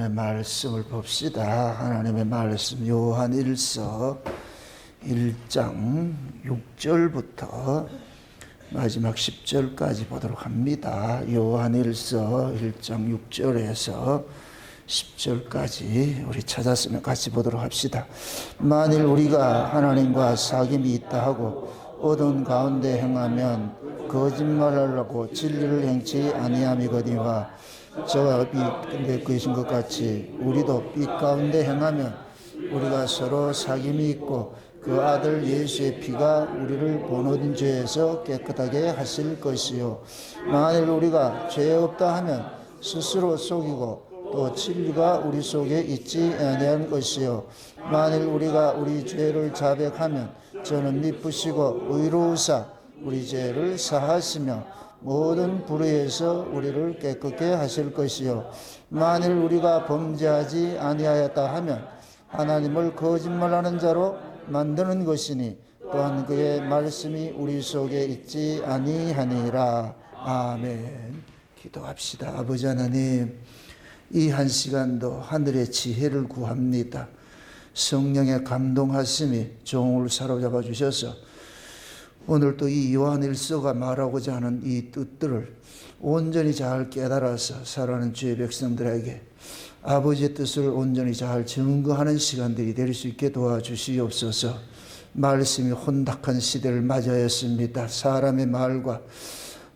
하나님의 말씀을 봅시다. 하나님의 말씀 요한 1서 1장 6절부터 마지막 10절까지 보도록 합니다. 요한 1서 1장 6절에서 10절까지 우리 찾았으면 같이 보도록 합시다. 만일 우리가 하나님과 사귐이 있다 하고 어두운 가운데 행하면 거짓말하려고 진리를 행치 아니함이거니와 저와 빛 가운데 계신 것 같이 우리도 빛 가운데 행하면 우리가 서로 사귐이 있고 그 아들 예수의 피가 우리를 모든 죄에서 깨끗하게 하실 것이요 만일 우리가 죄 없다 하면 스스로 속이고 또 진리가 우리 속에 있지 아니한 것이요 만일 우리가 우리 죄를 자백하면 저는 미쁘시고 의로우사 우리 죄를 사하시며 모든 불의에서 우리를 깨끗게 하실 것이요 만일 우리가 범죄하지 아니하였다 하면 하나님을 거짓말하는 자로 만드는 것이니 또한 그의 말씀이 우리 속에 있지 아니하니라. 아멘. 기도합시다. 아버지 하나님, 이 한 시간도 하늘의 지혜를 구합니다. 성령의 감동하심이 종을 사로잡아 주셔서 오늘 또 이 요한일서가 말하고자 하는 이 뜻들을 온전히 잘 깨달아서 살아가는 주의 백성들에게 아버지의 뜻을 온전히 잘 증거하는 시간들이 될 수 있게 도와주시옵소서. 말씀이 혼탁한 시대를 맞이하였습니다. 사람의 말과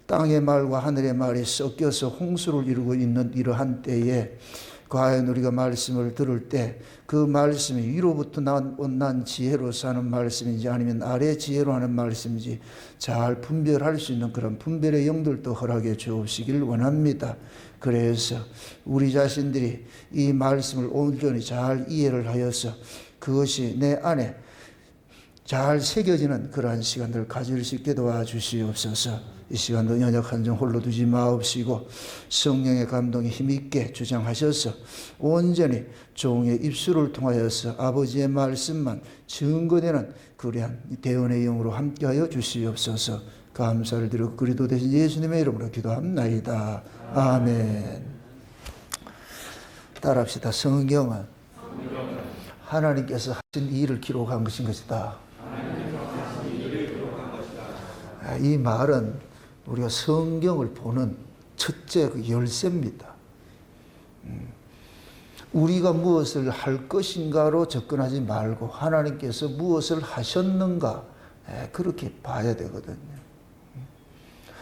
땅의 말과 하늘의 말이 섞여서 홍수를 이루고 있는 이러한 때에 과연 우리가 말씀을 들을 때 그 말씀이 위로부터 난 지혜로 사는 말씀인지 아니면 아래 지혜로 하는 말씀인지 잘 분별할 수 있는 그런 분별의 영들도 허락해 주시길 원합니다. 그래서 우리 자신들이 이 말씀을 온전히 잘 이해를 하여서 그것이 내 안에 잘 새겨지는 그러한 시간들을 가질 수 있게 도와주시옵소서. 이 시간도 연약한 점 홀로 두지 마옵시고 성령의 감동이 힘있게 주장하셔서 온전히 종의 입술을 통하여서 아버지의 말씀만 증거되는 그러한 대언의 영으로 함께하여 주시옵소서. 감사를 드리고 그리스도 되신 예수님의 이름으로 기도합나이다. 아멘. 따라합시다. 성경은 하나님께서 하신 일을 기록한 것이다. 이 말은 우리가 성경을 보는 첫째 그 열쇠입니다. 우리가 무엇을 할 것인가로 접근하지 말고 하나님께서 무엇을 하셨는가 그렇게 봐야 되거든요.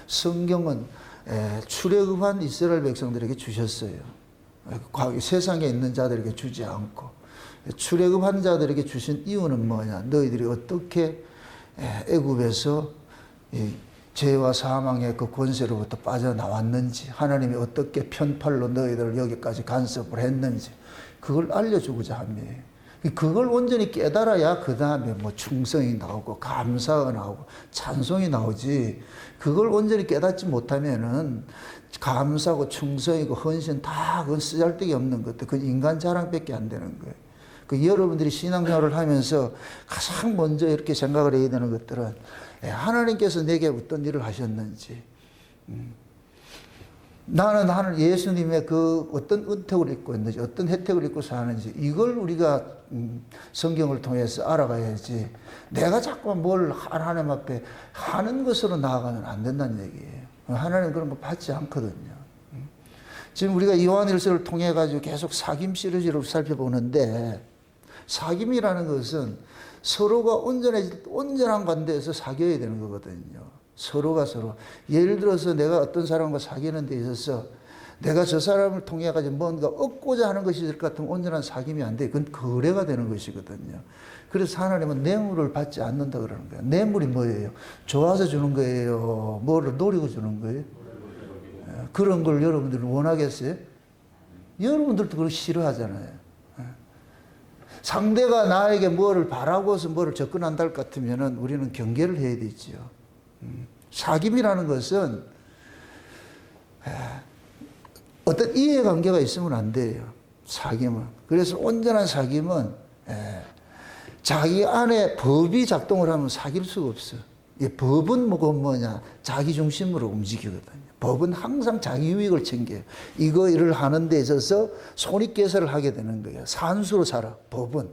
성경은 출애굽한 이스라엘 백성들에게 주셨어요. 세상에 있는 자들에게 주지 않고 출애굽한 자들에게 주신 이유는 뭐냐? 너희들이 어떻게 애굽에서 죄와 사망의 그 권세로부터 빠져나왔는지 하나님이 어떻게 편팔로 너희들을 여기까지 간섭을 했는지 그걸 알려주고자 합니다. 그걸 온전히 깨달아야 그 다음에 뭐 충성이 나오고 감사가 나오고 찬송이 나오지 그걸 온전히 깨닫지 못하면은 감사고 충성이고 헌신 다 그건 쓰잘데기 없는 것들 그건 인간 자랑밖에 안 되는 거예요. 그 여러분들이 신앙생활을 하면서 가장 먼저 이렇게 생각을 해야 되는 것들은 하나님께서 내게 어떤 일을 하셨는지 나는 예수님의 그 어떤 은택을 입고 있는지 어떤 혜택을 입고 사는지 이걸 우리가 성경을 통해서 알아가야지 내가 자꾸만 뭘 하나님 앞에 하는 것으로 나아가면 안 된다는 얘기예요. 하나님 그런 거 받지 않거든요. 지금 우리가 요한일서를 통해 가지고 계속 사귐 시리즈를 살펴보는데 사귐이라는 것은 서로가 온전한 관계에서 사귀어야 되는 거거든요. 서로가 서로. 예를 들어서 내가 어떤 사람과 사귀는 데 있어서 내가 저 사람을 통해 가지고 뭔가 얻고자 하는 것이 있을 것 같으면 온전한 사귐이 안 돼. 그건 거래가 되는 것이거든요. 그래서 하나님은 뇌물을 받지 않는다 그러는 거예요. 뇌물이 뭐예요? 좋아서 주는 거예요? 뭐를 노리고 주는 거예요? 그런 걸 여러분들은 원하겠어요? 여러분들도 그걸 싫어하잖아요. 상대가 나에게 뭐를 바라고서 뭐를 접근한다 할 것 같으면 우리는 경계를 해야 되지요. 사귐이라는 것은 어떤 이해관계가 있으면 안 돼요. 사귐은. 그래서 온전한 사귐은 자기 안에 법이 작동을 하면 사귈 수가 없어요. 이 법은 뭐냐? 자기 중심으로 움직이거든요. 법은 항상 자기 유익을 챙겨요. 이거 일을 하는 데 있어서 손익계산을 하게 되는 거예요. 산수로 살아, 법은.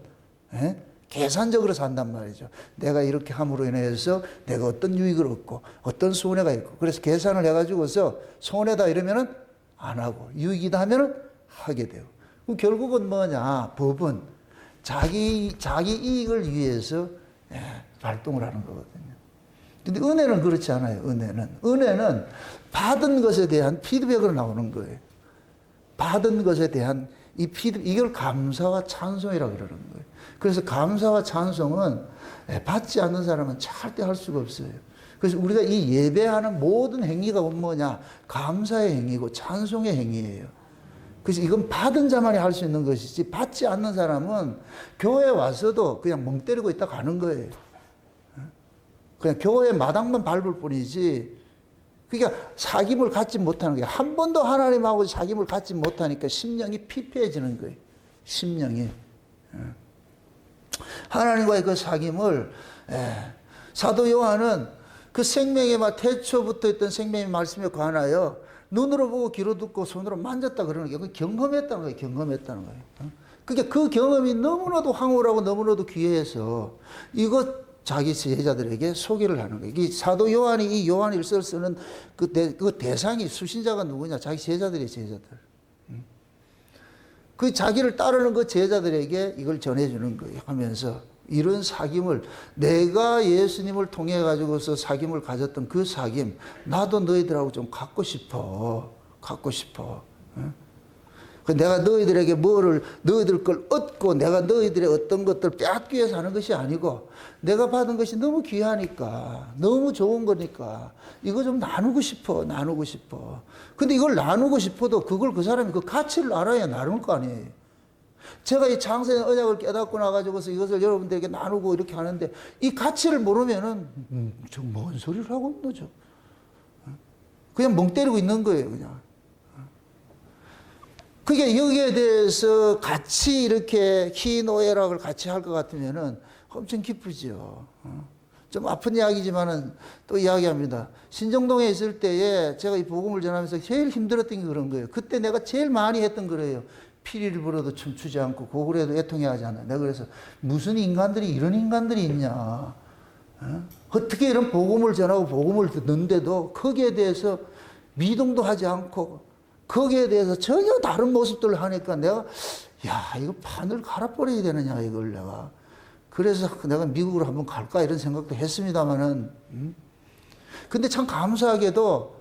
예? 계산적으로 산단 말이죠. 내가 이렇게 함으로 인해서 내가 어떤 유익을 얻고 어떤 손해가 있고, 그래서 계산을 해가지고서 손해다 이러면은 안 하고, 유익이다 하면은 하게 돼요. 그럼 결국은 뭐냐? 법은 자기 이익을 위해서 발동을 하는 거거든요. 근데 은혜는 그렇지 않아요. 은혜는 받은 것에 대한 피드백으로 나오는 거예요. 받은 것에 대한 이 이걸 감사와 찬송이라고 그러는 거예요. 그래서 감사와 찬송은 받지 않는 사람은 절대 할 수가 없어요. 그래서 우리가 이 예배하는 모든 행위가 뭐냐? 감사의 행위고 찬송의 행위예요. 그래서 이건 받은 자만이 할 수 있는 것이지, 받지 않는 사람은 교회에 와서도 그냥 멍 때리고 있다 가는 거예요. 그냥 교회 마당만 밟을 뿐이지. 그러니까 사귐을 갖지 못하는 거예요. 한 번도 하나님하고 사귐을 갖지 못하니까 심령이 피폐해지는 거예요. 심령이. 하나님과의 그 사귐을, 사도 요한은 그 생명의 태초부터 있던 생명의 말씀에 관하여 눈으로 보고 귀로 듣고 손으로 만졌다 그러는 게 경험했다는 거예요. 경험했다는 거예요. 그러니까 그 경험이 너무나도 황홀하고 너무나도 귀해서 이것 자기 제자들에게 소개를 하는 거예요. 이 사도 요한이 이 요한일서를 쓰는 그 대상이 수신자가 누구냐? 자기 제자들이에요, 제자들. 그 자기를 따르는 그 제자들에게 이걸 전해주는 거예요. 하면서 이런 사귐을, 내가 예수님을 통해 가지고서 사귐을 가졌던 그 사귐, 나도 너희들하고 좀 갖고 싶어. 내가 너희들에게 너희들 걸 얻고 내가 너희들의 어떤 것들을 빼앗기 위해서 하는 것이 아니고, 내가 받은 것이 너무 귀하니까, 너무 좋은 거니까 이거 좀 나누고 싶어. 근데 이걸 나누고 싶어도 그걸 그 사람이 그 가치를 알아야 나눌 거 아니에요. 제가 이 장세의 언약을 깨닫고 나가지고서 이것을 여러분들에게 나누고 이렇게 하는데 이 가치를 모르면은 저 뭔 소리를 하고 있는 거죠. 그냥 멍 때리고 있는 거예요, 그냥. 그게 여기에 대해서 같이 이렇게 희노애락을 같이 할 것 같으면은 엄청 기쁘죠. 좀 아픈 이야기지만은 또 이야기합니다. 신정동에 있을 때에 제가 이 복음을 전하면서 제일 힘들었던 게 그런 거예요. 그때 내가 제일 많이 했던 거예요. 피리를 불어도 춤추지 않고 고구려도 애통해 하지 않아. 내가 그래서 무슨 인간들이 이런 인간들이 있냐. 어떻게 이런 복음을 전하고 복음을 듣는데도 거기에 대해서 미동도 하지 않고 거기에 대해서 전혀 다른 모습들을 하니까 내가, 이거 판을 갈아버려야 되느냐, 이걸 내가. 그래서 내가 미국으로 한번 갈까 이런 생각도 했습니다만은, 근데 참 감사하게도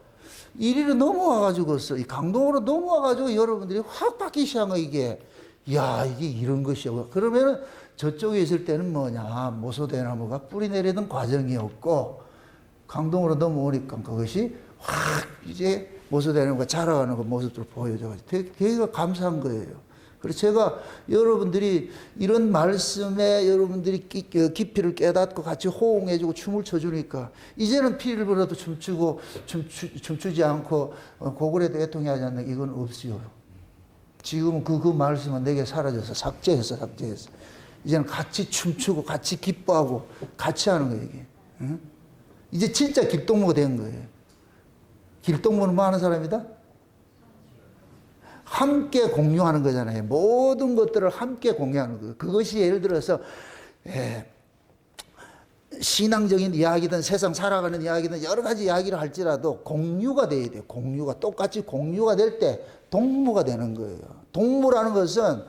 이리로 넘어와가지고서, 이 강동으로 넘어와가지고 여러분들이 확 바뀌기 시작한 거, 이게. 이게 이런 것이고. 그러면은 저쪽에 있을 때는 뭐냐, 모소대나무가 뿌리 내리던 과정이었고, 강동으로 넘어오니까 그것이 확 이제 모소대나무가 자라가는 그 모습들을 보여줘가지고 되게 감사한 거예요. 그래서 제가 여러분들이 이런 말씀에 여러분들이 깊이를 깨닫고 같이 호응해주고 춤을 춰주니까 이제는 피를 불어도 춤추지 않고 고구려도 애통해 하지 않는 이건 없지요. 지금은 그 말씀은 내게 사라져서 삭제했어. 이제는 같이 춤추고 같이 기뻐하고 같이 하는 거예요, 이게. 응? 이제 진짜 길동무가 된 거예요. 길동무는 뭐 하는 사람이다? 함께 공유하는 거잖아요. 모든 것들을 함께 공유하는 거예요. 그것이 예를 들어서 신앙적인 이야기든 세상 살아가는 이야기든 여러 가지 이야기를 할지라도 공유가 돼야 돼요. 똑같이 공유가 될 때 동무가 되는 거예요. 동무라는 것은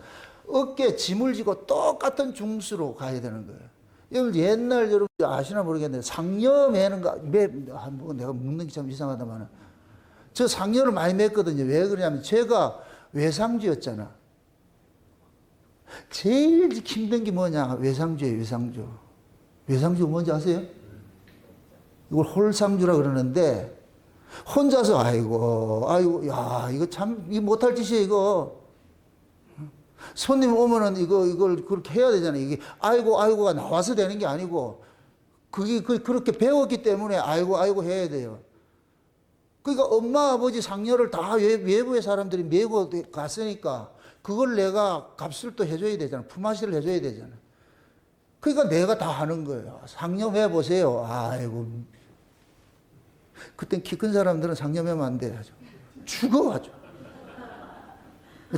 어깨에 짐을 지고 똑같은 중수로 가야 되는 거예요. 옛날 여러분 아시나 모르겠는데 상여 매는 거, 내가 묻는 게 참 이상하다만 저 상여를 많이 맸거든요. 왜 그러냐면 제가 외상주였잖아. 제일 힘든 게 뭐냐? 외상주예요, 외상주. 외상주 뭔지 아세요? 이걸 홀상주라 그러는데 혼자서 아이고, 이거 참 이거 못할 짓이에요, 이거. 손님 오면은 이걸 그렇게 해야 되잖아요. 이게 아이고가 나와서 되는 게 아니고 그렇게 배웠기 때문에 아이고 해야 돼요. 그러니까 엄마 아버지 상여를 다 외부의 사람들이 메고 갔으니까 그걸 내가 값을 또 해줘야 되잖아. 품앗이를 해줘야 되잖아. 그러니까 내가 다 하는 거예요. 상념해 보세요. 아이고. 그땐 키 큰 사람들은 상념하면 안 돼. 죽어 아주.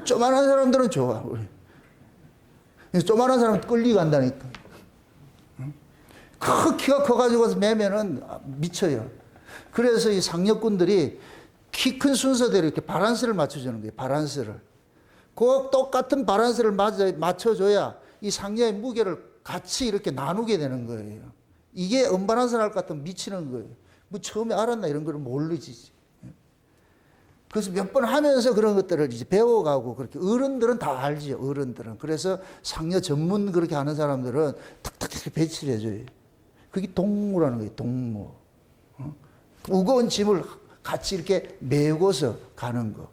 쪼만한 사람들은 좋아. 우리. 쪼만한 사람은 끌리 간다니까. 키가 커가지고 매면은 미쳐요. 그래서 이 상력군들이 키 큰 순서대로 이렇게 바란스를 맞춰주는 거예요. 바란스를. 꼭 똑같은 바란스를 맞춰줘야 이 상녀의 무게를 같이 이렇게 나누게 되는 거예요. 이게 언바란스 날 것 같으면 미치는 거예요. 뭐 처음에 알았나 이런 걸 모르지. 그래서 몇 번 하면서 그런 것들을 이제 배워가고 그렇게 어른들은 다 알지요. 어른들은. 그래서 상녀 전문 그렇게 하는 사람들은 탁탁 이렇게 배치를 해줘요. 그게 동무라는 거예요. 동무. 무거운 짐을 같이 이렇게 메고서 가는 거.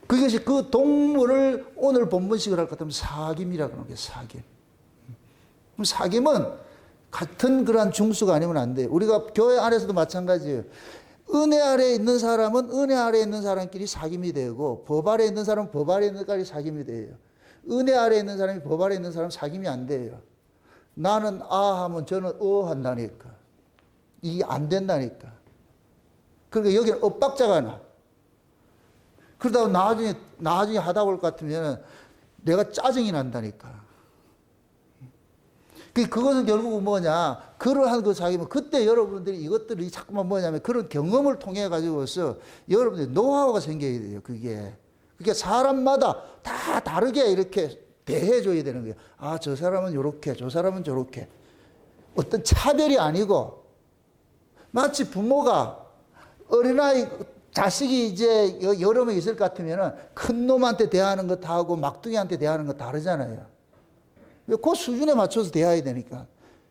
그것이 그 동무를 오늘 본문식을 할 것 같으면 사김이라고 하는 거예요. 사김. 그럼 사김은 같은 그러한 중수가 아니면 안 돼요. 우리가 교회 안에서도 마찬가지예요. 은혜 아래에 있는 사람은 은혜 아래에 있는 사람끼리 사귐이 되고 법 아래에 있는 사람은 법 아래에 있는 사람끼리 사귐이 돼요. 은혜 아래에 있는 사람이 법 아래에 있는 사람은 사귐이 안 돼요. 나는 아 하면 저는 한다니까. 이게 안 된다니까. 그러니까 여기는 엇박자가 나. 그러다가 나중에 하다 볼 것 같으면 내가 짜증이 난다니까. 그것은 결국은 뭐냐. 그러한 그 사귐은 그때 여러분들이 이것들이 자꾸만 뭐냐면 그런 경험을 통해 가지고서 여러분들이 노하우가 생겨야 돼요. 그게 사람마다 다 다르게 이렇게 대해줘야 되는 거예요. 아, 저 사람은 요렇게, 저 사람은 저렇게. 어떤 차별이 아니고 마치 부모가 어린아이, 자식이 이제 여러 명 있을 것 같으면 큰 놈한테 대하는 것하고 막둥이한테 대하는 거 다르잖아요. 그 수준에 맞춰서 대해야 되니까.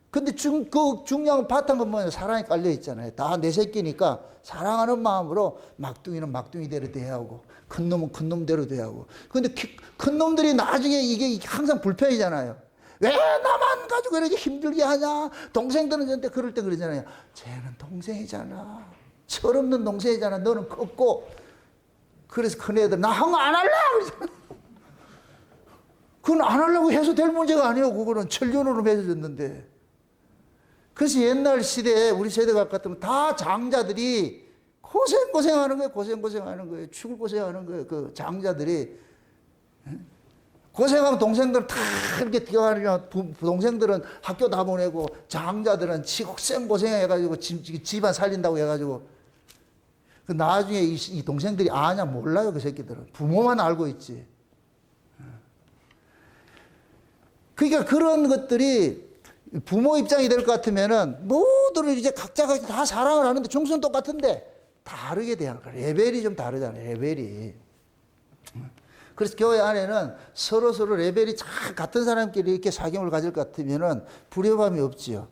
근데 그 중요한 바탕은 뭐냐? 사랑이 깔려 있잖아요. 다 내 새끼니까 사랑하는 마음으로 막둥이는 막둥이대로 대하고 큰 놈은 큰 놈대로 대하고. 근데 큰 놈들이 나중에 이게 항상 불편이잖아요. 왜 나만 가지고 이렇게 힘들게 하냐? 동생들은 저한테 그럴 때 그러잖아요. 쟤는 동생이잖아. 철없는 동생이잖아. 너는 컸고. 그래서 큰애들 나 항 안 할래! 그건 안 하려고 해서 될 문제가 아니에요. 그거는 천륜으로 맺어졌는데. 그래서 옛날 시대에 우리 세대가 같으면 다 장자들이 고생하는 거예요. 고생하는 거예요. 죽을 고생하는 거예요. 그 장자들이. 고생하면 동생들은 다 이렇게 뛰어가니까 동생들은 학교 다 보내고 장자들은 지옥생 고생해가지고 집안 살린다고 해가지고 그 나중에 이 동생들이 아냐 몰라요. 그 새끼들은. 부모만 알고 있지. 그러니까 그런 것들이 부모 입장이 될 것 같으면은 모두를 이제 각자가 다 사랑을 하는데 중수는 똑같은데 다르게 대하는 거야. 레벨이 좀 다르잖아요. 레벨이. 그래서 교회 안에는 서로 레벨이 같은 사람끼리 이렇게 사귐을 가질 것 같으면은 불협함이 없지요.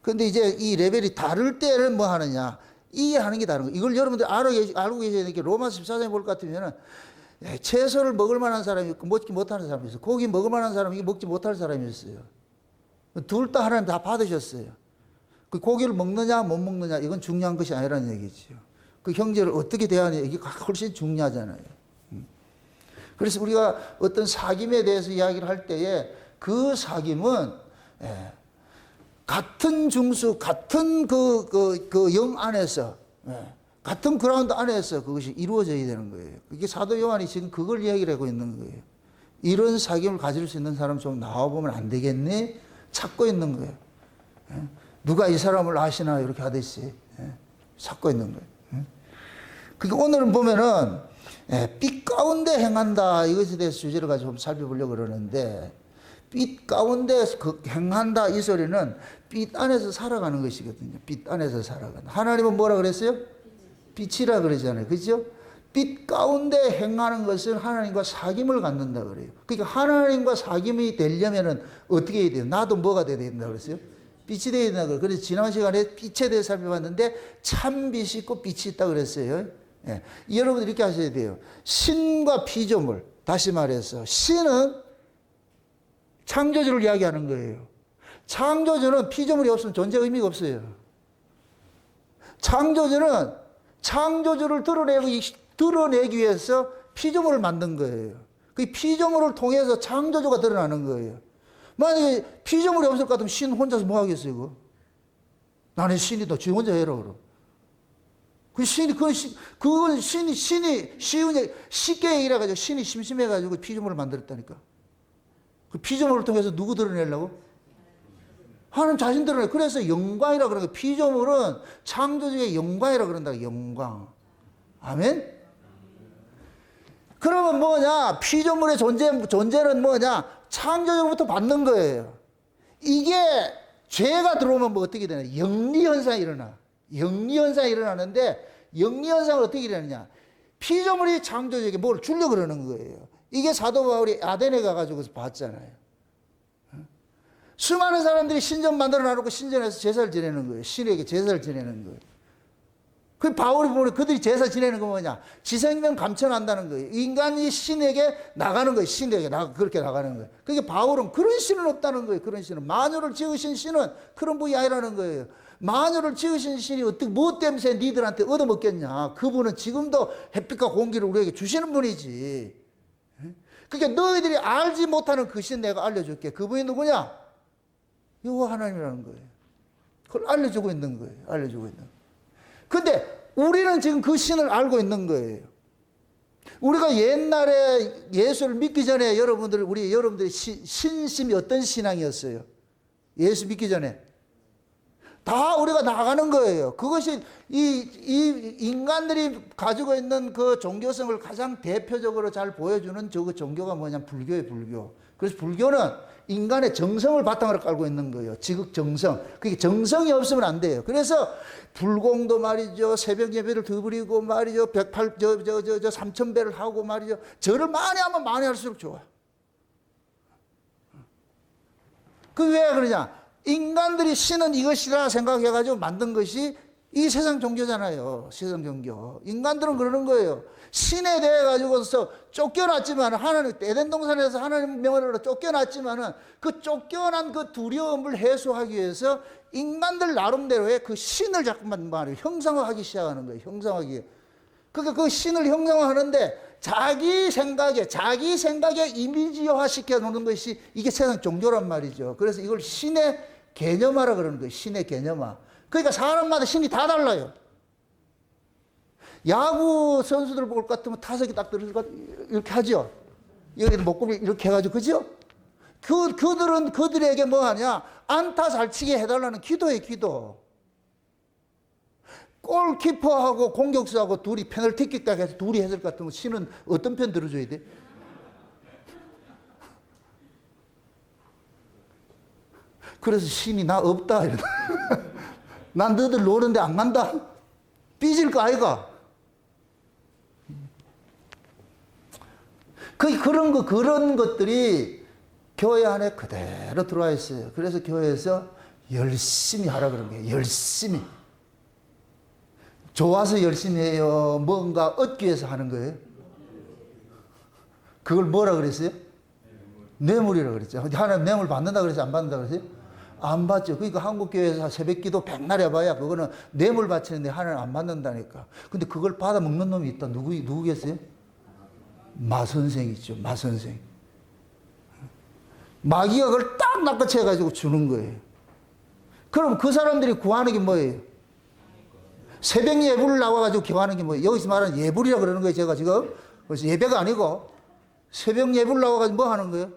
그런데 이제 이 레벨이 다를 때는 뭐 하느냐. 이해하는 게 다른 거예요. 이걸 여러분들 알고 계셔야 되는 게 로마서 14장에 볼 것 같으면은 채소를 먹을 만한 사람이 있고 먹지 못하는 사람이 있어요. 고기 먹을 만한 사람이 먹지 못할 사람이 있어요. 둘 다 하나님 다 받으셨어요. 그 고기를 먹느냐 못 먹느냐 이건 중요한 것이 아니라는 얘기죠. 그 형제를 어떻게 대하느냐 이게 훨씬 중요하잖아요. 그래서 우리가 어떤 사귐에 대해서 이야기를 할 때에 그 사귐은 같은 중수, 같은 그 영 안에서 같은 그라운드 안에서 그것이 이루어져야 되는 거예요. 이게 사도 요한이 지금 그걸 이야기를 하고 있는 거예요. 이런 사귐을 가질 수 있는 사람 좀 나와보면 안 되겠니? 찾고 있는 거예요. 누가 이 사람을 아시나 이렇게 하듯이 찾고 있는 거예요. 그러니까 오늘은 보면은 빛 가운데 행한다 이것에 대해서 주제를 가지고 좀 살펴보려고 그러는데 빛 가운데 행한다 이 소리는 빛 안에서 살아가는 것이거든요. 빛 안에서 살아가는. 하나님은 뭐라 그랬어요? 빛이라 그러잖아요. 그죠? 빛 가운데 행하는 것은 하나님과 사귐을 갖는다 그래요. 그러니까 하나님과 사귐이 되려면은 어떻게 해야 돼요? 나도 뭐가 돼야 된다 그랬어요? 빛이 되어야 된다 그래요. 그래서 지난 시간에 빛에 대해서 살펴봤는데 참 빛이 있고 빛이 있다 그랬어요. 예. 여러분들 이렇게 하셔야 돼요. 신과 피조물. 다시 말해서 신은 창조주를 이야기하는 거예요. 창조주는 피조물이 없으면 존재 의미가 없어요. 창조주는 창조주를 드러내기 위해서 피조물을 만든 거예요. 그 피조물을 통해서 창조주가 드러나는 거예요. 만약에 피조물이 없을 것 같으면 신 혼자서 뭐 하겠어요, 이거? 나는 신이다. 지 혼자 해라, 그럼. 그건 신이 쉽게 얘기해가지고 신이 심심해가지고 피조물을 만들었다니까. 그 피조물을 통해서 누구 드러내려고? 하나님 자신 드러내. 그래서 영광이라 그러는 거예요. 피조물은 창조주의 영광이라 그런다. 영광. 아멘? 그러면 뭐냐? 피조물의 존재는 뭐냐? 창조주로부터 받는 거예요. 이게 죄가 들어오면 뭐 어떻게 되나? 영리현상이 일어나. 영리현상이 일어나는데 영리현상은 어떻게 일어나느냐? 피조물이 창조주에게 뭘 주려고 그러는 거예요. 이게 사도 바울이 아덴에 가가지고 봤잖아요. 수많은 사람들이 신전 만들어 놔놓고 신전에서 제사를 지내는 거예요. 신에게 제사를 지내는 거예요. 그 바울이 보면 그들이 제사 지내는 거 뭐냐? 지생명 감천한다는 거예요. 인간이 신에게 나가는 거예요. 신에게 그렇게 나가는 거예요. 그게 바울은 그런 신은 없다는 거예요. 그런 신은. 만유를 지으신 신은 그런 분이 아니라는 거예요. 만유를 지으신 신이 어떻게, 뭐 때문에 니들한테 얻어먹겠냐? 그분은 지금도 햇빛과 공기를 우리에게 주시는 분이지. 그러니까 너희들이 알지 못하는 그 신 내가 알려줄게. 그분이 누구냐? 여호와 하나님이라는 거예요. 그걸 알려주고 있는 거예요. 알려주고 있는 거예요. 근데 우리는 지금 그 신을 알고 있는 거예요. 우리가 옛날에 예수를 믿기 전에 여러분들이 신심이 어떤 신앙이었어요? 예수 믿기 전에. 다 우리가 나가는 거예요. 그것이 이 인간들이 가지고 있는 그 종교성을 가장 대표적으로 잘 보여주는 저 종교가 뭐냐면 불교예요, 불교. 그래서 불교는 인간의 정성을 바탕으로 깔고 있는 거예요. 지극 정성. 그게 정성이 없으면 안 돼요. 그래서 불공도 말이죠. 새벽 예배를 드리고 말이죠. 3000배를 하고 말이죠. 절을 많이 하면 많이 할수록 좋아. 그 왜 그러냐? 인간들이 신은 이것이라 생각해가지고 만든 것이 이 세상 종교잖아요. 세상 종교. 인간들은 그러는 거예요. 신에 대해 가지고서 쫓겨났지만 하나님 에덴 동산에서 하나님 명령으로 쫓겨났지만은 그 쫓겨난 그 두려움을 해소하기 위해서 인간들 나름대로의 그 신을 자꾸만 말이에요. 형상화하기 시작하는 거예요. 형상화하기. 그러니까 그 신을 형상화하는데 자기 생각에 이미지화 시켜 놓는 것이 이게 세상 종교란 말이죠. 그래서 이걸 신의 개념화라 그러는 거예요. 신의 개념화. 그러니까 사람마다 신이 다 달라요. 야구 선수들 볼 것 같으면 타석이 딱 들어서 이렇게 하죠. 여기도 목구리 이렇게 해가지고, 그죠? 그들에게 뭐 하냐? 안타 잘 치게 해달라는 기도예요, 기도. 골키퍼하고 공격수하고 둘이 페널티킥 딱 해서 둘이 했을 것 같으면 신은 어떤 편 들어줘야 돼? 그래서 신이 나 없다 이러다. 난 너희들 노는데 안 간다. 삐질 거 아이가. 그런 것들이 교회 안에 그대로 들어와 있어요. 그래서 교회에서 열심히 하라 그런 거예요. 열심히. 좋아서 열심히 해요? 뭔가 얻기 위해서 하는 거예요? 그걸 뭐라 그랬어요? 뇌물이라고 그랬죠. 하나님 뇌물 받는다 그랬어요? 안 받는다 그랬어요? 안 받죠. 그러니까 한국교회에서 새벽기도 백날 해봐야 그거는 뇌물 바치는데 하나님 안 받는다니까. 근데 그걸 받아 먹는 놈이 있다. 누구겠어요? 마선생이죠. 마선생. 마귀가 그걸 딱 낚아채가지고 주는 거예요. 그럼 그 사람들이 구하는 게 뭐예요? 새벽 예불을 나와가지고 기도하는 게 뭐예요? 여기서 말하는 예불이라고 그러는 거예요, 제가 지금. 그래서 예배가 아니고, 새벽 예불 나와가지고 뭐 하는 거예요?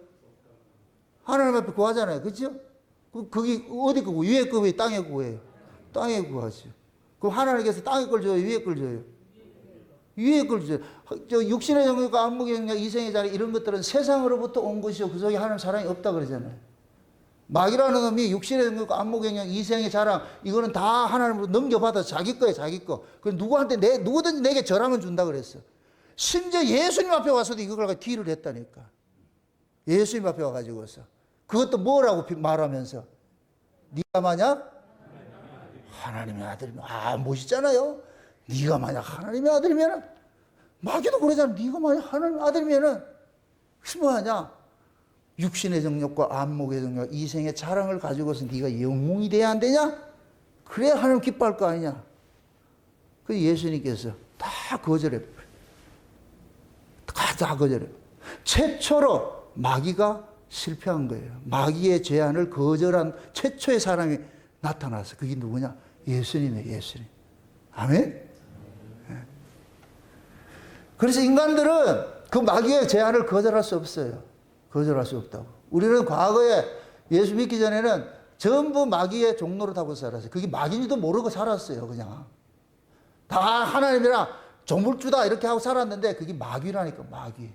하나님 앞에 구하잖아요. 그죠? 그게 어디 거고, 위에 거 왜 땅에 구해요? 땅에 구하죠. 그럼 하나님께서 땅에 걸 줘요? 위에 걸 줘요? 위에 걸 줘요. 육신의 정욕과 안목의 정욕, 이생의 자리, 이런 것들은 세상으로부터 온 것이요. 그 속에 하나님 사랑이 없다 그러잖아요. 마귀라는 놈이 육신의 정욕과 안목의 영역, 이생의 자랑, 이거는 다 하나님으로 넘겨받아 자기 거예요, 자기 거. 그 누구든지 내게 절하면 준다 그랬어. 심지어 예수님 앞에 와서도 이걸 갖고 딜을 했다니까. 예수님 앞에 와가지고서. 그것도 뭐라고 말하면서. 네가 만약 하나님의 아들이면, 멋있잖아요. 네가 만약 하나님의 아들이면, 마귀도 그러잖아. 네가 만약 하나님의 아들이면은, 뭐하냐? 육신의 정욕과 안목의 정욕, 이생의 자랑을 가지고서 네가 영웅이 돼야 안 되냐? 그래야 하나님 기뻐할 거 아니냐? 그 예수님께서 다 거절해. 다 거절해. 최초로 마귀가 실패한 거예요. 마귀의 제안을 거절한 최초의 사람이 나타났어요. 그게 누구냐? 예수님이에요. 예수님. 아멘? 그래서 인간들은 그 마귀의 제안을 거절할 수 없어요. 거절할 수 없다고. 우리는 과거에 예수 믿기 전에는 전부 마귀의 종로를 타고 살았어요. 그게 마귀인지도 모르고 살았어요. 그냥. 다 하나님이랑 조물주다 이렇게 하고 살았는데 그게 마귀라니까. 마귀.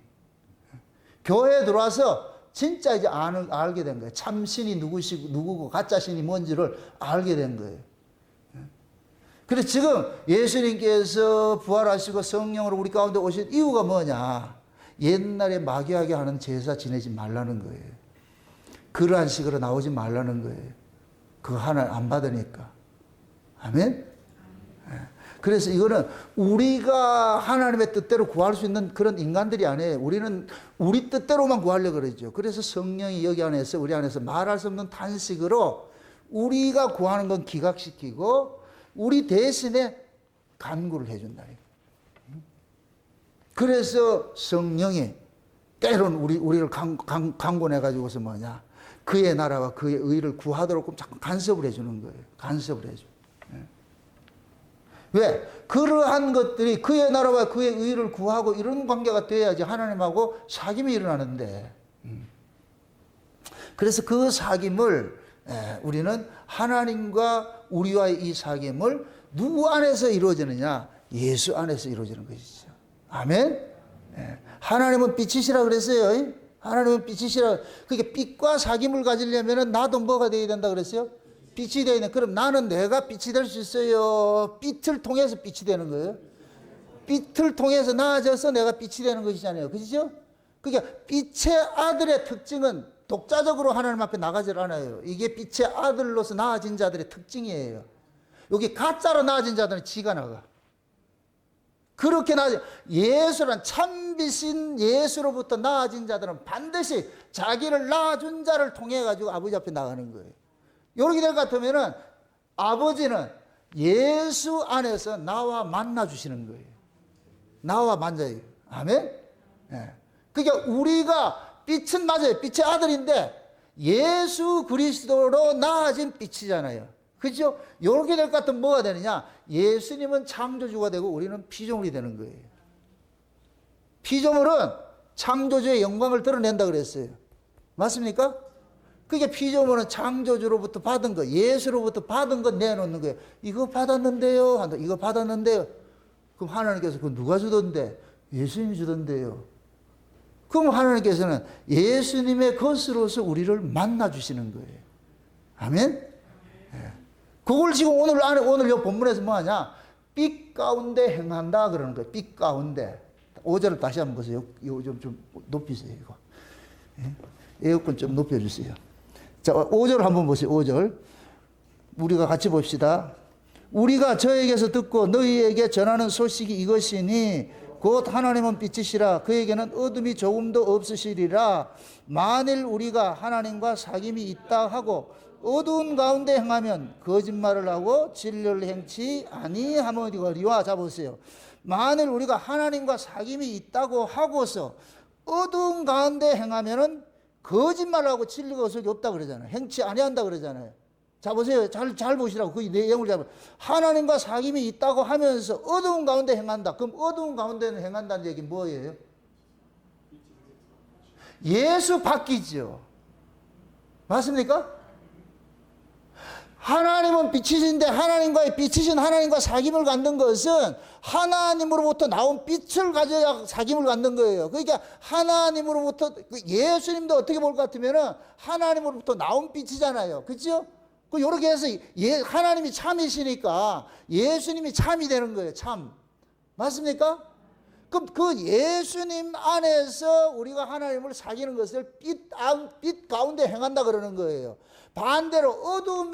교회에 들어와서 진짜 이제 알게 된 거예요. 참신이 누구고 가짜신이 뭔지를 알게 된 거예요. 그래서 지금 예수님께서 부활하시고 성령으로 우리 가운데 오신 이유가 뭐냐? 옛날에 마귀하게 하는 제사 지내지 말라는 거예요. 그러한 식으로 나오지 말라는 거예요. 그거 하나 안 받으니까. 아멘? 그래서 이거는 우리가 하나님의 뜻대로 구할 수 있는 그런 인간들이 아니에요. 우리는 우리 뜻대로만 구하려고 그러죠. 그래서 성령이 여기 안에서 우리 안에서 말할 수 없는 탄식으로 우리가 구하는 건 기각시키고 우리 대신에 간구를 해준다니까. 그래서 성령이 때로는 우리를 강권해가지고서 뭐냐. 그의 나라와 그의 의를 구하도록 자꾸 간섭을 해주는 거예요. 간섭을 해줘. 왜? 그러한 것들이 그의 나라와 그의 의를 구하고 이런 관계가 돼야지 하나님하고 사귐이 일어나는데. 그래서 그 사귐을 우리는 하나님과 우리와의 이 사귐을 누구 안에서 이루어지느냐? 예수 안에서 이루어지는 것이죠. 아멘? 하나님은 빛이시라 그랬어요. 하나님은 빛이시라. 그게 빛과 사귐을 가지려면 나도 뭐가 되어야 된다 그랬어요? 빛이 되어야 돼. 그럼 나는 내가 빛이 될 수 있어요? 빛을 통해서 빛이 되는 거예요. 빛을 통해서 나아져서 내가 빛이 되는 것이잖아요. 그죠? 그러니까 빛의 아들의 특징은 독자적으로 하나님 앞에 나가질 않아요. 이게 빛의 아들로서 나아진 자들의 특징이에요. 여기 가짜로 나아진 자들은 지가 나가. 그렇게 나아진 예수란 참빛인 예수로부터 나아진 자들은 반드시 자기를 낳아준 자를 통해 가지고 아버지 앞에 나가는 거예요. 이렇게 될 것 같으면은 아버지는 예수 안에서 나와 만나 주시는 거예요. 나와 만나요. 아멘? 그러니까 우리가 빛은 맞아요. 빛의 아들인데 예수 그리스도로 나아진 빛이잖아요. 그렇죠? 이렇게 될 것 같으면 뭐가 되느냐? 예수님은 창조주가 되고 우리는 피조물이 되는 거예요. 피조물은 창조주의 영광을 드러낸다 그랬어요. 맞습니까? 그게 피조물은 창조주로부터 받은 거, 예수로부터 받은 거 내놓는 거예요. 이거 받았는데요. 한다. 이거 받았는데요. 그럼 하나님께서 그거 누가 주던데? 예수님이 주던데요. 그럼 하나님께서는 예수님의 것으로서 우리를 만나 주시는 거예요. 아멘? 그걸 지금 오늘 이 본문에서 뭐 하냐? 빛 가운데 행한다 그러는 거예요. 빛 가운데. 5절을 다시 한번 보세요. 이거 좀 높이세요, 이거. 에어컨 좀 높여주세요. 자, 5절 한번 보세요. 5절. 우리가 같이 봅시다. 우리가 저에게서 듣고 너희에게 전하는 소식이 이것이니 곧 하나님은 빛이시라 그에게는 어둠이 조금도 없으시리라. 만일 우리가 하나님과 사귐이 있다 하고 어두운 가운데 행하면 거짓말을 하고 진리를 행치 아니하거니와. 잡으세요. 만일 우리가 하나님과 사귐이 있다고 하고서 어두운 가운데 행하면은 거짓말하고 진리가 어설이 없다 그러잖아요. 행치 아니한다 그러잖아요. 자 보세요. 잘 보시라고. 그 내용을 잡아요. 하나님과 사귐이 있다고 하면서 어두운 가운데 행한다. 그럼 어두운 가운데는 행한다는 얘기는 뭐예요? 예수 바뀌죠. 맞습니까? 하나님은 빛이신데 하나님과의 빛이신 하나님과 사귐을 갖는 것은 하나님으로부터 나온 빛을 가져야 사귐을 갖는 거예요. 그러니까 하나님으로부터 예수님도 어떻게 볼 것 같으면은 하나님으로부터 나온 빛이잖아요. 그렇죠? 그 요렇게 해서 하나님이 참이시니까 예수님이 참이 되는 거예요. 참. 맞습니까? 그럼 그 예수님 안에서 우리가 하나님을 사귀는 것을 빛 가운데 행한다 그러는 거예요. 반대로 어두운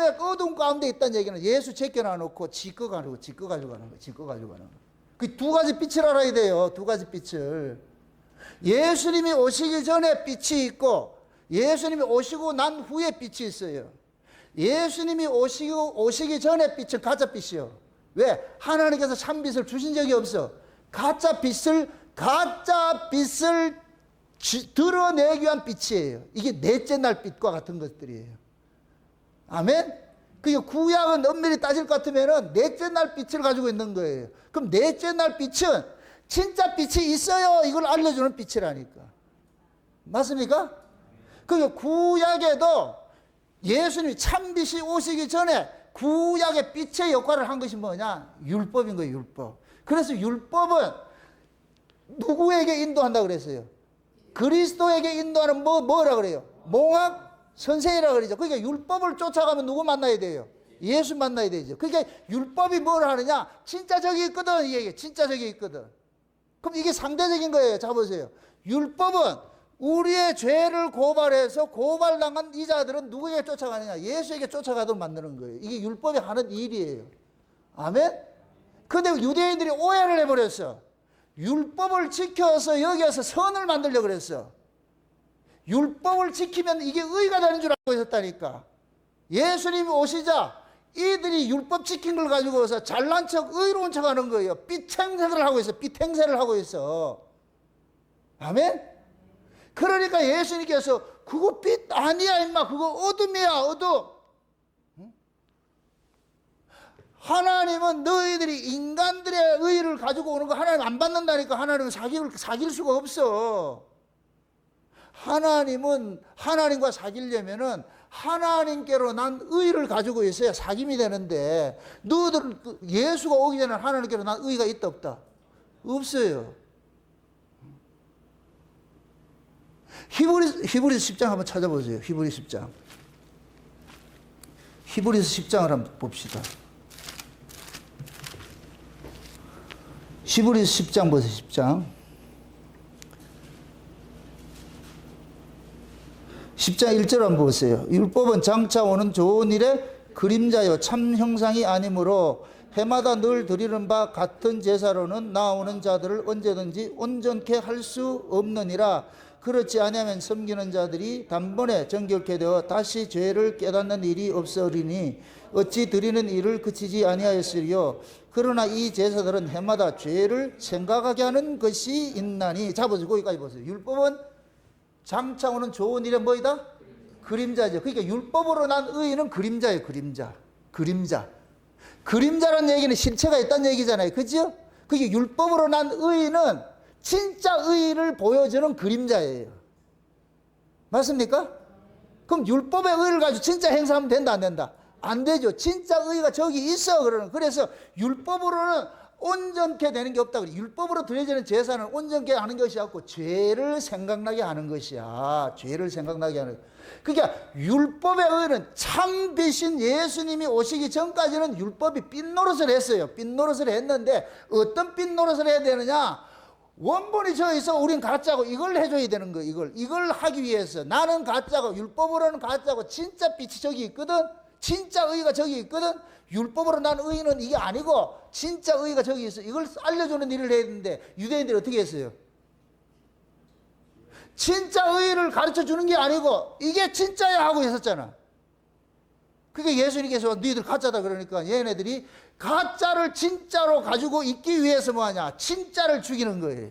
가운데 있다는 얘기는 예수 제껴놔 놓고 지꺼 가지고 가는 거예요. 그 두 가지 빛을 알아야 돼요. 두 가지 빛을. 예수님이 오시기 전에 빛이 있고 예수님이 오시고 난 후에 빛이 있어요. 예수님이 오시기 전에 빛은 가짜 빛이요. 왜? 하나님께서 참 빛을 주신 적이 없어. 가짜 빛을 드러내기 위한 빛이에요. 이게 넷째 날 빛과 같은 것들이에요. 아멘? 그게 구약은 엄밀히 따질 것 같으면은 넷째 날 빛을 가지고 있는 거예요. 그럼 넷째 날 빛은 진짜 빛이 있어요. 이걸 알려주는 빛이라니까. 맞습니까? 그게 구약에도 예수님이 참빛이 오시기 전에 구약의 빛의 역할을 한 것이 뭐냐? 율법인 거예요, 율법. 그래서 율법은 누구에게 인도한다 그랬어요? 그리스도에게 인도하는 뭐라 그래요? 몽학 선생이라 그러죠. 그러니까 율법을 쫓아가면 누구 만나야 돼요? 예수 만나야 되죠. 그러니까 율법이 뭘 하느냐? 진짜 저기 있거든, 이게. 진짜 저기 있거든. 그럼 이게 상대적인 거예요. 자, 보세요. 율법은 우리의 죄를 고발해서 고발당한 이자들은 누구에게 쫓아가느냐? 예수에게 쫓아가도록 만드는 거예요. 이게 율법이 하는 일이에요. 아멘? 근데 유대인들이 오해를 해버렸어. 율법을 지켜서 여기에서 선을 만들려고 그랬어. 율법을 지키면 이게 의가 되는 줄 알고 있었다니까. 예수님이 오시자 이들이 율법 지킨 걸 가지고서 잘난 척 의로운 척 하는 거예요. 빛 행세를 하고 있어. 빛 행세를 하고 있어. 아멘? 그러니까 예수님께서 그거 빛 아니야 임마. 그거 어둠이야, 어둠. 하나님은 너희들이 인간들의 의를 가지고 오는 거 하나님 안 받는다니까. 하나님은 사귈 수가 없어. 하나님은 하나님과 사귀려면은 하나님께로 난 의를 가지고 있어야 사귐이 되는데, 너희들 예수가 오기 전에 하나님께로 난 의가 있다 없다? 없어요. 히브리서 10장 한번 찾아보세요. 히브리서 10장. 히브리서 10장을 한번 봅시다. 히브리서 10장 보세요. 10장. 10장 1절 한번 보세요. 율법은 장차 오는 좋은 일의 그림자요 참 형상이 아니므로 해마다 늘 드리는 바 같은 제사로는 나오는 자들을 언제든지 온전케 할 수 없느니라. 그렇지 아니하면 섬기는 자들이 단번에 정결케 되어 다시 죄를 깨닫는 일이 없으리니 어찌 드리는 일을 그치지 아니하였으리요. 그러나 이 제사들은 해마다 죄를 생각하게 하는 것이 있나니. 자 보세요. 거기까지 보세요. 율법은 장차 오는 좋은 일은 뭐이다? 그림자죠. 그러니까 율법으로 난 의는 그림자예요. 그림자. 그림자라는 얘기는 실체가 있다는 얘기잖아요. 그죠? 그게 율법으로 난 의는 진짜 의를 보여주는 그림자예요. 맞습니까? 그럼 율법의 의를 가지고 진짜 행사하면 된다, 안 된다? 안 되죠. 진짜 의가 저기 있어. 그래서 율법으로는 온전케 되는 게 없다. 율법으로 드려지는 제사는 온전케 하는 것이 없고 죄를 생각나게 하는 것이야. 죄를 생각나게 하는. 그러니까 율법의 의는 참 빛인 예수님이 오시기 전까지는 율법이 빛 노릇을 했어요. 빛 노릇을 했는데 어떤 빛 노릇을 해야 되느냐? 원본이 저 있어 우린 가짜고 이걸 해줘야 되는 거예요. 이걸 하기 위해서 나는 가짜고 율법으로는 가짜고 진짜 빛이 저기 있거든. 진짜 의가 저기 있거든. 율법으로 난 의는 이게 아니고 진짜 의가 저기 있어. 이걸 알려주는 일을 해야 되는데 유대인들이 어떻게 했어요? 진짜 의를 가르쳐 주는 게 아니고 이게 진짜야 하고 했었잖아. 그게 예수님께서 너희들 가짜다 그러니까 얘네들이 가짜를 진짜로 가지고 있기 위해서 뭐하냐? 진짜를 죽이는 거예요.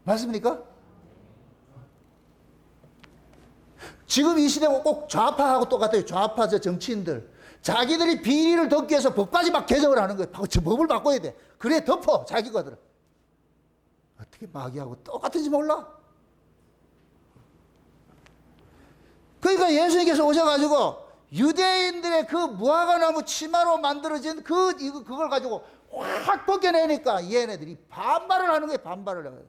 맞습니까? 지금 이 시대가 꼭 좌파하고 똑같아요. 좌파 정치인들. 자기들이 비리를 덮기 위해서 법까지 막 개정을 하는 거예요. 저 법을 바꿔야 돼. 그래 덮어 자기 거들은. 어떻게 마귀하고 똑같은지 몰라? 그러니까 예수님께서 오셔가지고 유대인들의 그 무화과나무 치마로 만들어진 그걸 가지고 확 벗겨내니까 얘네들이 반발을 하는 거예요. 반발을 해요.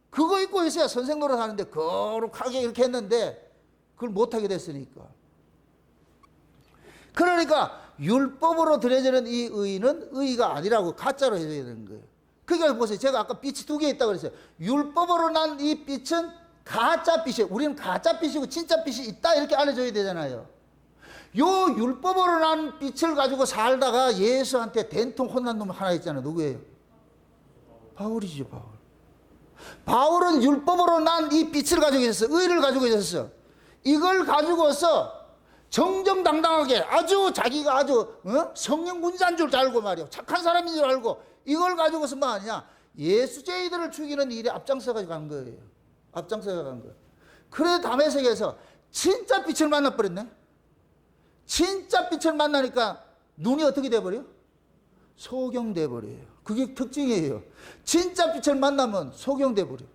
그거 입고 있어야 선생 노릇 하는데 거룩하게 이렇게 했는데 그걸 못하게 됐으니까. 그러니까 율법으로 드려지는 이 의는 의가 아니라고 가짜로 해줘야 되는 거예요. 그러니까 보세요. 제가 아까 빛이 두 개 있다고 그랬어요. 율법으로 난 이 빛은 가짜 빛이에요. 우리는 가짜 빛이고 진짜 빛이 있다 이렇게 알려줘야 되잖아요. 요 율법으로 난 빛을 가지고 살다가 예수한테 된통 혼난 놈 하나 있잖아요. 누구예요? 바울이죠. 바울은 율법으로 난 이 빛을 가지고 있었어. 의를 가지고 있었어. 이걸 가지고서 정정당당하게 아주 자기가 아주 성령 군자인 줄 알고 말이야. 착한 사람인 줄 알고 이걸 가지고서 뭐 하냐? 예수쟁이들을 죽이는 일에 앞장서가 간 거예요. 앞장서가 간 거예요. 그래서 다메섹에서 진짜 빛을 만나버렸네. 진짜 빛을 만나니까 눈이 어떻게 돼버려? 소경돼버려요. 그게 특징이에요. 진짜 빛을 만나면 소경돼버려.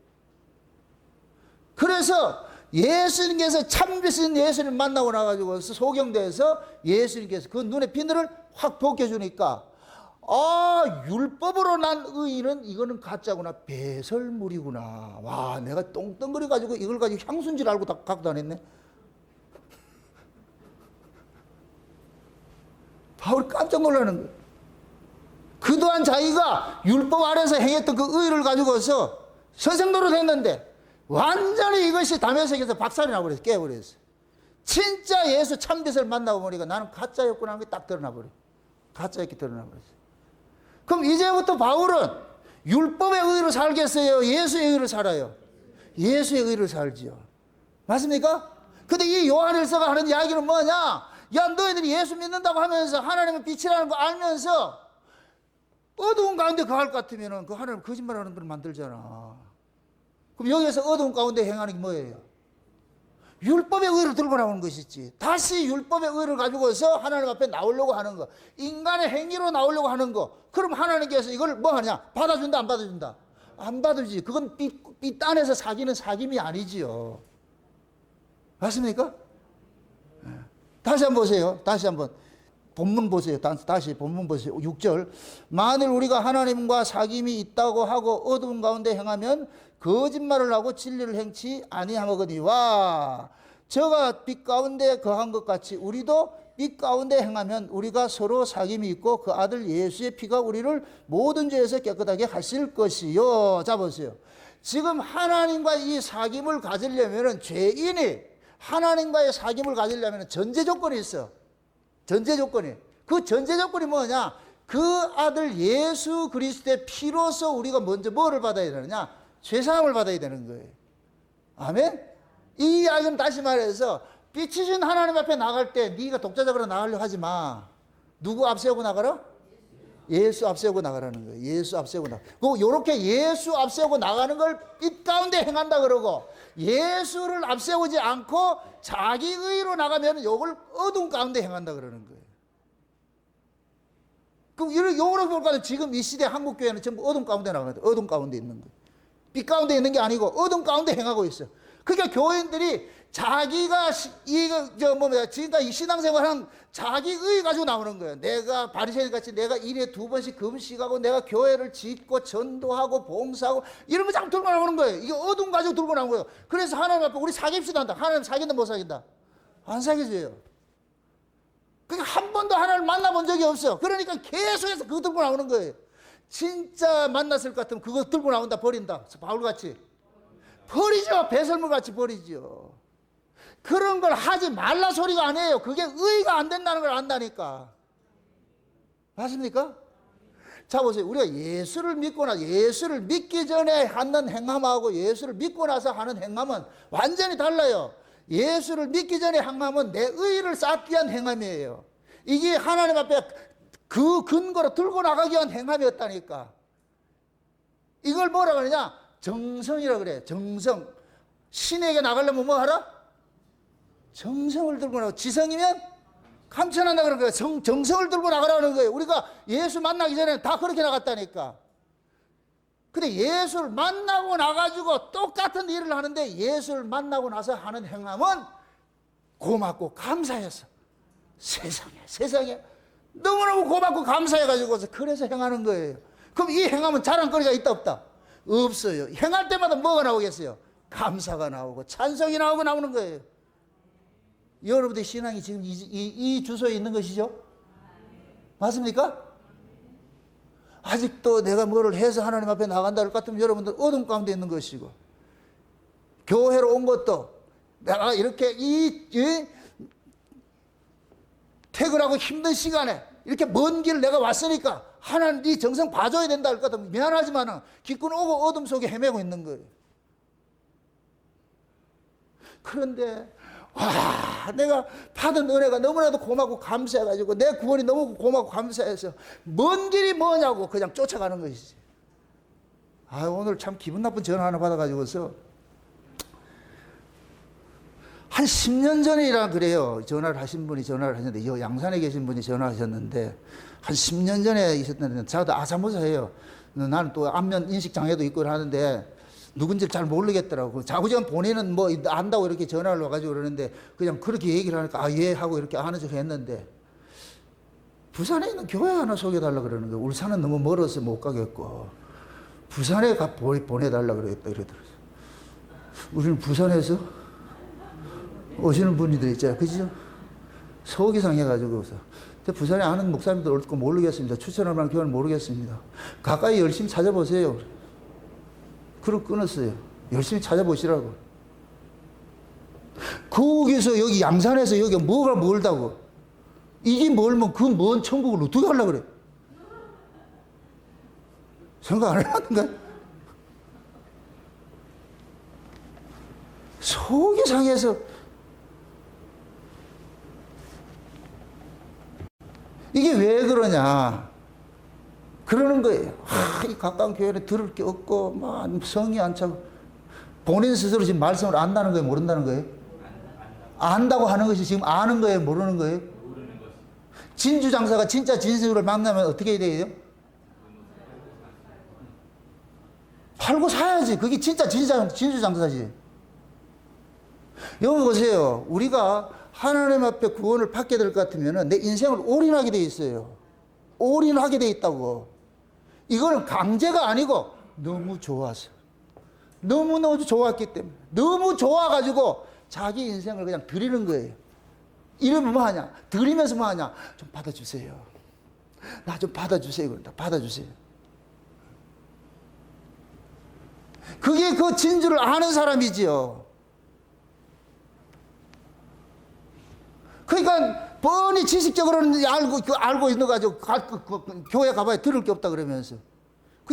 그래서 예수님께서 참빛인 예수님 만나고 나가지고 소경돼서 예수님께서 그 눈의 비늘을 확 벗겨주니까 율법으로 난 의인은 이거는 가짜구나. 배설물이구나. 와, 내가 똥덩거리 가지고 이걸 가지고 향수인 줄 알고 다 갖고 다녔네. 바울이 깜짝 놀라는 거예요. 그동안 자기가 율법 아래서 행했던 그 의를 가지고서 선생노릇 했는데 완전히 이것이 다메섹에서 박살이 나버렸어요. 깨버렸어요. 진짜 예수 참빛을 만나고 보니까 나는 가짜였구나 하는 게 딱 드러나버려요. 가짜였게 드러나버렸어요. 그럼 이제부터 바울은 율법의 의로 살겠어요? 예수의 의로 살아요? 예수의 의로 살지요. 맞습니까? 근데 이 요한일서가 하는 이야기는 뭐냐? 야, 너희들이 예수 믿는다고 하면서 하나님은 빛이라는 거 알면서 어두운 가운데 거할 것 같으면 그 하나님 거짓말하는 걸 만들잖아. 그럼 여기에서 어두운 가운데 행하는 게 뭐예요? 율법의 의를 들고 나오는 것이지. 다시 율법의 의를 가지고서 하나님 앞에 나오려고 하는 거. 인간의 행위로 나오려고 하는 거. 그럼 하나님께서 이걸 뭐 하냐? 받아준다, 안 받아준다? 안 받아주지. 그건 삐딴에서 사기는 사김이 아니지요. 맞습니까? 다시 한번 보세요. 다시 한번. 본문 보세요. 다시 본문 보세요. 6절. 만일 우리가 하나님과 사귐이 있다고 하고 어두운 가운데 행하면 거짓말을 하고 진리를 행치 아니하거니와 저가 빛 가운데 거한 것 같이 우리도 빛 가운데 행하면 우리가 서로 사귐이 있고 그 아들 예수의 피가 우리를 모든 죄에서 깨끗하게 하실 것이요. 자 보세요. 지금 하나님과 이 사귐을 가지려면 죄인이 하나님과의 사귐을 가지려면 전제 조건이 있어. 전제 조건이. 그 전제 조건이 뭐냐? 그 아들 예수 그리스도의 피로서 우리가 먼저 뭐를 받아야 되느냐? 죄사함을 받아야 되는 거예요. 아멘? 이 이야기는 다시 말해서 빛이신 하나님 앞에 나갈 때 네가 독자적으로 나가려고 하지 마. 누구 앞세우고 나가라? 예수 앞세우고 나가라는 거예요. 예수 앞세우고 나가. 그 요렇게 예수 앞세우고 나가는 걸 빛 가운데 행한다 그러고 예수를 앞세우지 않고 자기 의로 나가면 요걸 어두운 가운데 행한다 그러는 거예요. 그럼 이런 요로 볼까요? 지금 이 시대 한국 교회는 전부 어두운 가운데 나가거든. 어두운 가운데 있는 거예요. 빛 가운데 있는 게 아니고 어두운 가운데 행하고 있어요. 그러니까 교인들이 자기가 지금까지 신앙생활한 자기 의 가지고 나오는 거예요. 내가 바리새인 같이 내가 일에 2번씩 금식하고 내가 교회를 짓고 전도하고 봉사하고 이런 거 자꾸 들고 나오는 거예요. 이게 어두운 가지고 들고 나오는 거예요. 그래서 하나님 앞에 우리 사깁시다 한다. 하나님 사귄다 못 사귄다? 안 사귀어요. 그러니까 한 번도 하나님을 만나본 적이 없어요. 그러니까 계속해서 그거 들고 나오는 거예요. 진짜 만났을 것 같으면 그거 들고 나온다 버린다. 바울같이. 버리죠. 배설물같이 버리죠. 그런 걸 하지 말라 소리가 아니에요. 그게 의가 안 된다는 걸 안다니까. 맞습니까? 자 보세요. 우리가 예수를 믿거나 예수를 믿기 전에 하는 행함하고 예수를 믿고 나서 하는 행함은 완전히 달라요. 예수를 믿기 전에 행함은 내 의를 쌓기 위한 행함이에요. 이게 하나님 앞에 그 근거로 들고 나가기 위한 행함이었다니까. 이걸 뭐라 그러냐? 정성이라 그래. 정성. 신에게 나가려면 뭐 하라? 정성을 들고 나가. 지성이면 감천한다 그런 거예요. 정성을 들고 나가라는 거예요. 우리가 예수 만나기 전에 다 그렇게 나갔다니까. 근데 예수를 만나고 나가지고 똑같은 일을 하는데 예수를 만나고 나서 하는 행함은 고맙고 감사해서 세상에 너무너무 고맙고 감사해가지고서 그래서 행하는 거예요. 그럼 이 행함은 자랑거리가 있다 없다? 없어요. 행할 때마다 뭐가 나오겠어요? 감사가 나오고 찬송이 나오고 나오는 거예요. 여러분들의 신앙이 지금 이 주소에 있는 것이죠? 맞습니까? 아직도 내가 뭐를 해서 하나님 앞에 나간다 할 것 같으면 여러분들 어둠 가운데 있는 것이고, 교회로 온 것도 내가 이렇게 퇴근하고 힘든 시간에 이렇게 먼 길 내가 왔으니까 하나님 네 정성 봐줘야 된다 할 것 같으면 미안하지만 기꾼 오고 어둠 속에 헤매고 있는 거예요. 그런데 내가 받은 은혜가 너무나도 고맙고 감사해가지고 내 구원이 너무 고맙고 감사해서 먼 길이 뭐냐고 그냥 쫓아가는 것이지. 오늘 참 기분 나쁜 전화 하나 받아가지고서 한 10년 전이라 그래요. 전화를 하신 분이 전화를 하셨는데, 이 양산에 계신 분이 전화하셨는데, 한 10년 전에 있었는데, 저도 아사무사예요. 나는 또 안면 인식 장애도 있고 하는데, 누군지 잘 모르겠더라고. 자구전 본인은 뭐 안다고 이렇게 전화를 와가지고 그러는데, 그냥 그렇게 얘기를 하니까, 예, 하고 이렇게 아는 척 했는데, 부산에 있는 교회 하나 소개해달라 그러는 거예요. 울산은 너무 멀어서 못 가겠고, 부산에 보내달라 그러더라고요. 우리는 부산에서 오시는 분들 있잖아요. 그죠? 서기상 해가지고서. 근데 부산에 아는 목사님들 올거 모르겠습니다. 추천할 만한 교회는 모르겠습니다. 가까이 열심히 찾아보세요. 그럼 끊었어요. 열심히 찾아보시라고. 거기서 여기 양산에서 여기 뭐가 멀다고. 이게 멀면 그 먼 천국을 어떻게 하려고 그래? 생각 안 해봤는가? 서기상에서 이게 왜 그러냐? 그러는 거예요. 이 가까운 교회는 들을 게 없고, 막 성이 안 차고. 본인 스스로 지금 말씀을 안다는 거예요? 모른다는 거예요? 안다고 하는 것이 지금 아는 거예요? 모르는 거예요? 모르는 것이. 진주 장사가 진짜 진수를 만나면 어떻게 돼요? 팔고 사야지. 그게 진짜 진주 장사지. 여기 보세요. 우리가 하나님 앞에 구원을 받게 될 것 같으면 내 인생을 올인하게 돼 있어요. 올인하게 돼 있다고. 이거는 강제가 아니고 너무 좋아서. 너무너무 좋았기 때문에. 너무 좋아가지고 자기 인생을 그냥 드리는 거예요. 이러면 뭐 하냐? 드리면서 뭐 하냐? 좀 받아주세요. 나 좀 받아주세요. 그런다. 받아주세요. 그게 그 진주를 아는 사람이지요. 그러니까 뻔히 지식적으로는 알고 있는 가지고 교회 가봐야 들을 게 없다 그러면서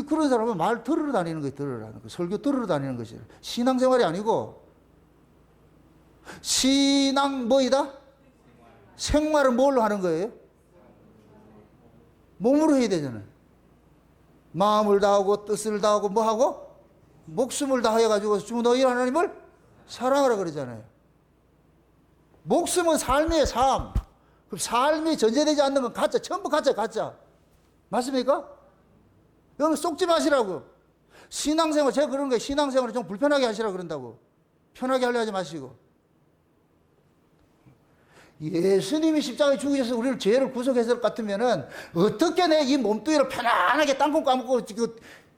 그런 사람은 말 들으러 다니는 거예요. 들으러 다니는 거. 설교 들으러 다니는 것이 신앙생활이 아니고 신앙 뭐이다? 생활은 뭘로 하는 거예요? 몸으로 해야 되잖아요. 마음을 다하고 뜻을 다하고 뭐 하고 목숨을 다해 가지고 주 너희 하나님을 사랑하라 그러잖아요. 목숨은 삶이에요, 삶. 그럼 삶이 전제되지 않는 건 가짜, 전부 가짜, 가짜. 맞습니까? 여러분 속지 마시라고. 신앙생활, 제가 그런 거예요. 신앙생활을 좀 불편하게 하시라고 그런다고. 편하게 하려 하지 마시고. 예수님이 십자가에 죽으셔서 우리를 죄를 구속했을 것 같으면은 어떻게 내 이 몸뚱이를 편안하게 땅콩 까먹고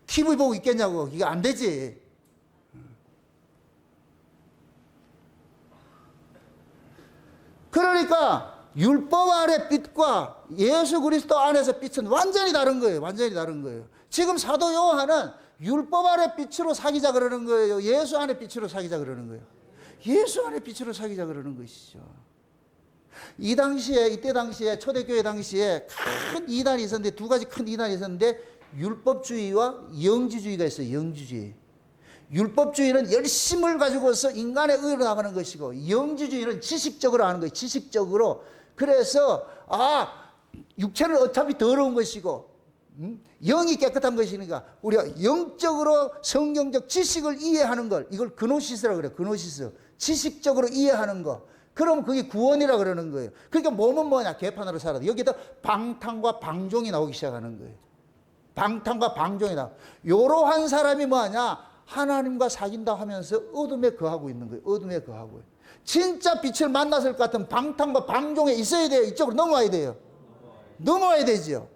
TV 보고 있겠냐고. 이게 안 되지. 그러니까 율법 아래 빛과 예수 그리스도 안에서 빛은 완전히 다른 거예요. 완전히 다른 거예요. 지금 사도 요한은 율법 아래 빛으로 사귀자 그러는 거예요. 예수 안에 빛으로 사귀자 그러는 거예요. 예수 안에 빛으로 사귀자 그러는 것이죠. 이때 당시에 초대교회 당시에 큰 이단이 있었는데 두 가지 큰 이단이 있었는데 율법주의와 영지주의가 있어요. 영지주의. 율법주의는 열심을 가지고서 인간의 의로 나가는 것이고 영지주의는 지식적으로 하는 거예요. 지식적으로. 그래서 육체는 어차피 더러운 것이고 영이 깨끗한 것이니까 우리가 영적으로 성경적 지식을 이해하는 걸 이걸 그노시스라고 그래요. 그노시스. 지식적으로 이해하는 거. 그럼 그게 구원이라 그러는 거예요. 그러니까 몸은 뭐냐? 개판으로 살아도 여기다 방탕과 방종이 나오기 시작하는 거예요. 방탕과 방종이 나오고 요러한 사람이 뭐하냐? 하나님과 사귄다 하면서 어둠에 거하고 있는 거예요. 어둠에 거하고. 진짜 빛을 만났을 것 같은 방탕과 방종에 있어야 돼요. 이쪽으로 넘어와야 돼요. 넘어와야 되죠.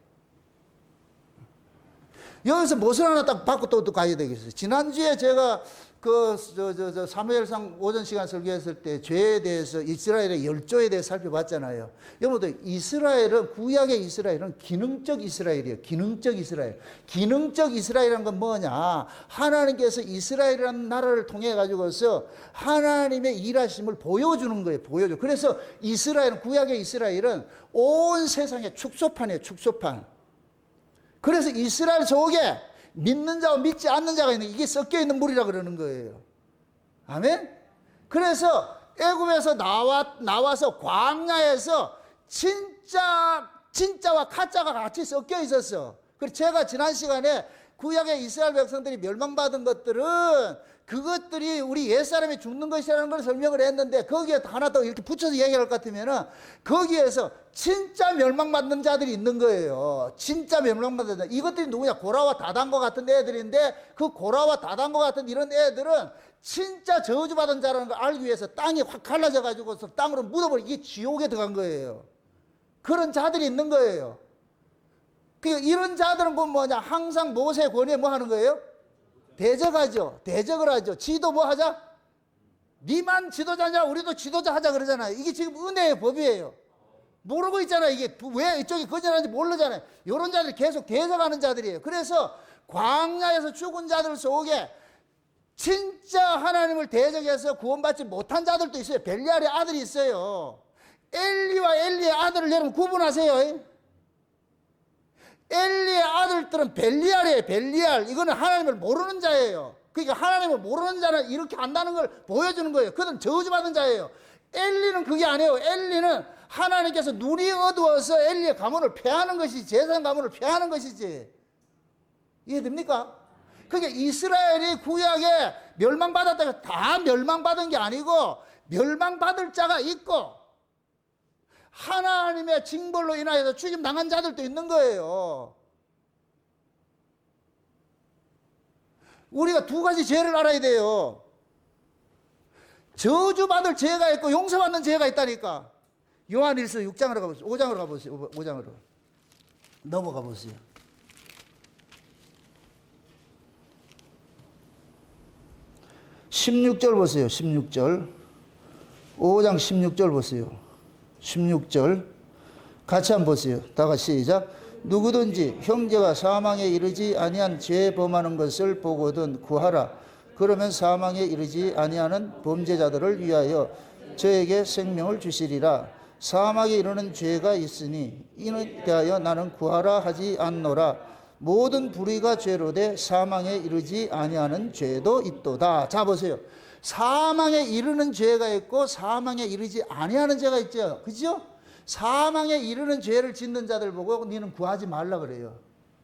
여기서 무엇을 하나 딱 받고 또 가야 되겠어요. 지난주에 제가 사무엘상 오전 시간 설교했을 때 죄에 대해서 이스라엘의 열조에 대해서 살펴봤잖아요. 여러분들 이스라엘은 구약의 이스라엘은 기능적 이스라엘이에요. 기능적 이스라엘. 기능적 이스라엘이란 건 뭐냐? 하나님께서 이스라엘이라는 나라를 통해 가지고서 하나님의 일하심을 보여주는 거예요. 보여줘. 그래서 이스라엘은 구약의 이스라엘은 온 세상의 축소판이에요. 축소판. 그래서 이스라엘 속에 믿는 자와 믿지 않는 자가 있는 이게 섞여 있는 물이라 그러는 거예요. 아멘. 그래서 애굽에서 나와서 광야에서 진짜와 가짜가 같이 섞여 있었어. 그래서 제가 지난 시간에 구약의 이스라엘 백성들이 멸망받은 것들은 그것들이 우리 옛사람이 죽는 것이라는 걸 설명을 했는데 거기에 하나 더 이렇게 붙여서 얘기할 것 같으면은 거기에서 진짜 멸망받는 자들이 있는 거예요. 진짜 멸망받는 자. 이것들이 누구냐? 고라와 다단과 같은 애들인데 그 고라와 다단과 같은 이런 애들은 진짜 저주받은 자라는 걸 알기 위해서 땅이 확 갈라져 가지고서 땅으로 묻어버리고 이게 지옥에 들어간 거예요. 그런 자들이 있는 거예요. 이런 자들은 뭐냐? 항상 모세 권위에 뭐 하는 거예요? 대적하죠. 대적을 하죠. 지도 뭐 하자? 니만 지도자냐? 우리도 지도자 하자 그러잖아요. 이게 지금 은혜의 법이에요. 모르고 있잖아요. 이게 왜 이쪽이 거짓하는지 모르잖아요. 이런 자들이 계속 대적하는 자들이에요. 그래서 광야에서 죽은 자들 속에 진짜 하나님을 대적해서 구원받지 못한 자들도 있어요. 벨리알의 아들이 있어요. 엘리와 엘리의 아들을 여러분 구분하세요. 엘리의 아들들은 벨리알이에요. 벨리알. 이거는 하나님을 모르는 자예요. 그러니까 하나님을 모르는 자는 이렇게 안다는 걸 보여주는 거예요. 그들은 저주받은 자예요. 엘리는 그게 아니에요. 엘리는 하나님께서 눈이 어두워서 엘리의 가문을 폐하는 것이지, 제사장 가문을 폐하는 것이지. 이해됩니까? 그러니까 이스라엘이 구약에 멸망받았다고 다 멸망받은 게 아니고 멸망받을 자가 있고 하나님의 징벌로 인하여서 죽임 당한 자들도 있는 거예요. 우리가 두 가지 죄를 알아야 돼요. 저주받을 죄가 있고 용서받는 죄가 있다니까. 요한일서 6장으로 가보세요. 5장으로 가보세요. 5장으로 넘어가 보세요. 16절 보세요. 16절. 5장 16절 보세요. 16절 같이 한번 보세요. 다 같이 시작. 누구든지 형제가 사망에 이르지 아니한 죄 범하는 것을 보거든 구하라. 그러면 사망에 이르지 아니하는 범죄자들을 위하여 저에게 생명을 주시리라. 사망에 이르는 죄가 있으니 이는 대하여 나는 구하라 하지 않노라. 모든 불의가 죄로되 사망에 이르지 아니하는 죄도 있도다. 자 보세요. 사망에 이르는 죄가 있고 사망에 이르지 아니하는 죄가 있죠. 그죠? 사망에 이르는 죄를 짓는 자들 보고 너는 구하지 말라 그래요.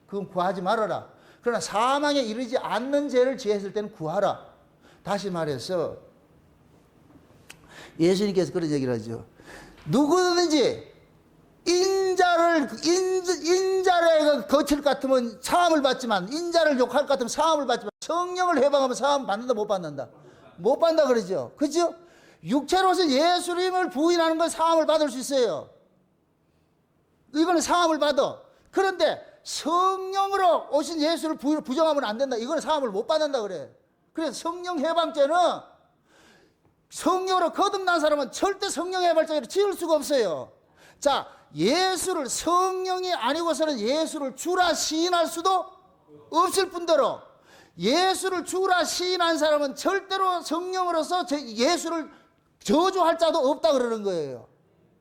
그건 구하지 말아라. 그러나 사망에 이르지 않는 죄를 지었을 때는 구하라. 다시 말해서 예수님께서 그런 얘기를 하죠. 누구든지 인자를 거칠 것 같으면 사함을 받지만 인자를 욕할 것 같으면 사함을 받지만 성령을 해방하면 사함 받는다 못 받는다? 못 받는다 그러죠. 그죠? 육체로서 예수님을 부인하는 건 사함을 받을 수 있어요. 이거는 사함을 받아. 그런데 성령으로 오신 예수를 부정하면 안 된다. 이거는 사함을 못 받는다 그래. 그래서 성령 해방죄는 성령으로 거듭난 사람은 절대 성령 해방죄를 지을 수가 없어요. 자, 예수를 성령이 아니고서는 예수를 주라 시인할 수도 없을 뿐더러 예수를 주라 시인한 사람은 절대로 성령으로서 예수를 저주할 자도 없다 그러는 거예요.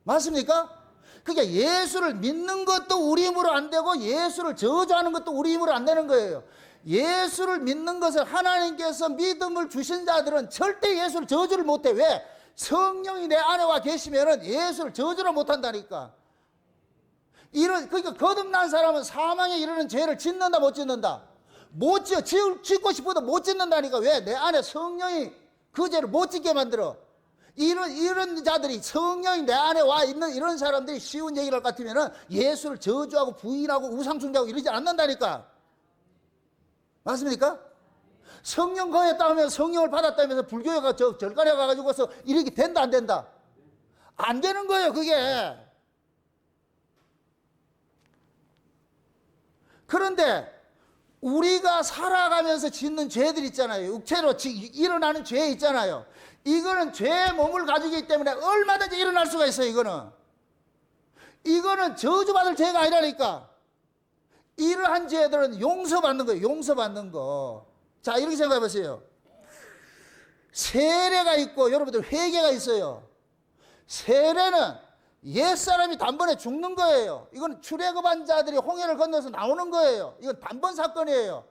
맞습니까? 그러니까 예수를 믿는 것도 우리 힘으로 안 되고 예수를 저주하는 것도 우리 힘으로 안 되는 거예요. 예수를 믿는 것을 하나님께서 믿음을 주신 자들은 절대 예수를 저주를 못해. 왜? 성령이 내 안에 와 계시면은 예수를 저주를 못한다니까. 그러니까 거듭난 사람은 사망에 이르는 죄를 짓는다 못 짓는다? 못 지어. 짓고 싶어도 못 짓는다니까. 왜? 내 안에 성령이 그 죄를 못 짓게 만들어. 이런 자들이 성령이 내 안에 와 있는 이런 사람들이 쉬운 얘기를 할 것 같으면은 예수를 저주하고 부인하고 우상숭배하고 이러지 않는다니까. 맞습니까? 성령 거했다면 성령을 받았다면서 불교가 절간에 가가지고서 이렇게 된다 안 된다? 안 되는 거예요 그게. 그런데 우리가 살아가면서 짓는 죄들 있잖아요. 육체로 일어나는 죄 있잖아요. 이거는 죄의 몸을 가지고 있기 때문에 얼마든지 일어날 수가 있어요. 이거는 저주받을 죄가 아니라니까. 이러한 죄들은 용서받는 거예요. 용서받는 거. 자, 이렇게 생각해 보세요. 세례가 있고 여러분들 회개가 있어요. 세례는 옛사람이 단번에 죽는 거예요. 이건 출애굽한 자들이 홍해를 건너서 나오는 거예요. 이건 단번 사건이에요.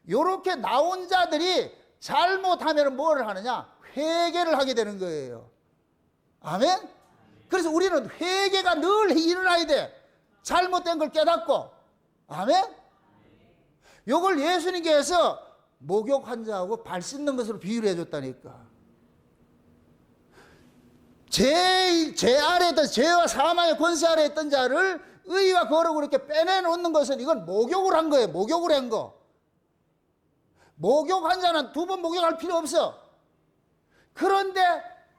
이렇게 나온 자들이 잘못하면 뭘 하느냐? 회개를 하게 되는 거예요. 아멘? 그래서 우리는 회개가 늘 일어나야 돼. 잘못된 걸 깨닫고. 아멘? 요걸 예수님께서 목욕 환자하고 발 씻는 것으로 비유를 해줬다니까. 죄 아래 있던, 죄와 사망의 권세 아래 있던 자를 의와 거룩으로 이렇게 빼내놓는 것은 이건 목욕을 한 거예요. 목욕을 한 거. 목욕 환자는 두 번 목욕할 필요 없어. 그런데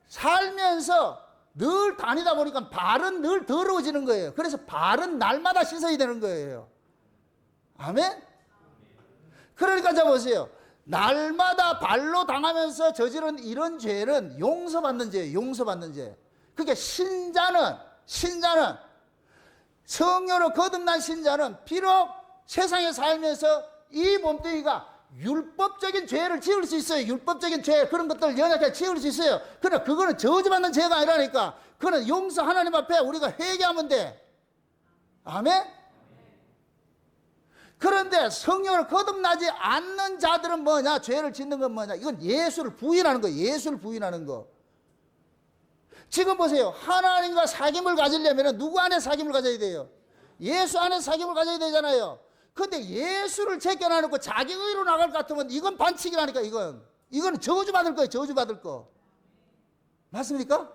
살면서 늘 다니다 보니까 발은 늘 더러워지는 거예요. 그래서 발은 날마다 씻어야 되는 거예요. 아멘? 그러니까 자 보세요. 날마다 발로 당하면서 저지른 이런 죄는 용서받는 죄예요. 용서받는 죄. 그러니까 신자는 성령으로 거듭난 신자는 비록 세상에 살면서 이 몸뚱이가 율법적인 죄를 지을 수 있어요. 율법적인 죄, 그런 것들을 연약하게 지을 수 있어요. 그러나 그거는 저주받는 죄가 아니라니까. 그거는 용서 하나님 앞에 우리가 회개하면 돼. 아멘? 그런데 성령을 거듭나지 않는 자들은 뭐냐? 죄를 짓는 건 뭐냐? 이건 예수를 부인하는 거예요. 예수를 부인하는 거. 지금 보세요. 하나님과 사귐을 가지려면 누구 안에 사귐을 가져야 돼요? 예수 안에 사귐을 가져야 되잖아요. 근데 예수를 제껴놔놓고 자기 의로 나갈 것 같으면 이건 반칙이라니까. 이건 저주받을 거예요. 저주받을 거. 맞습니까?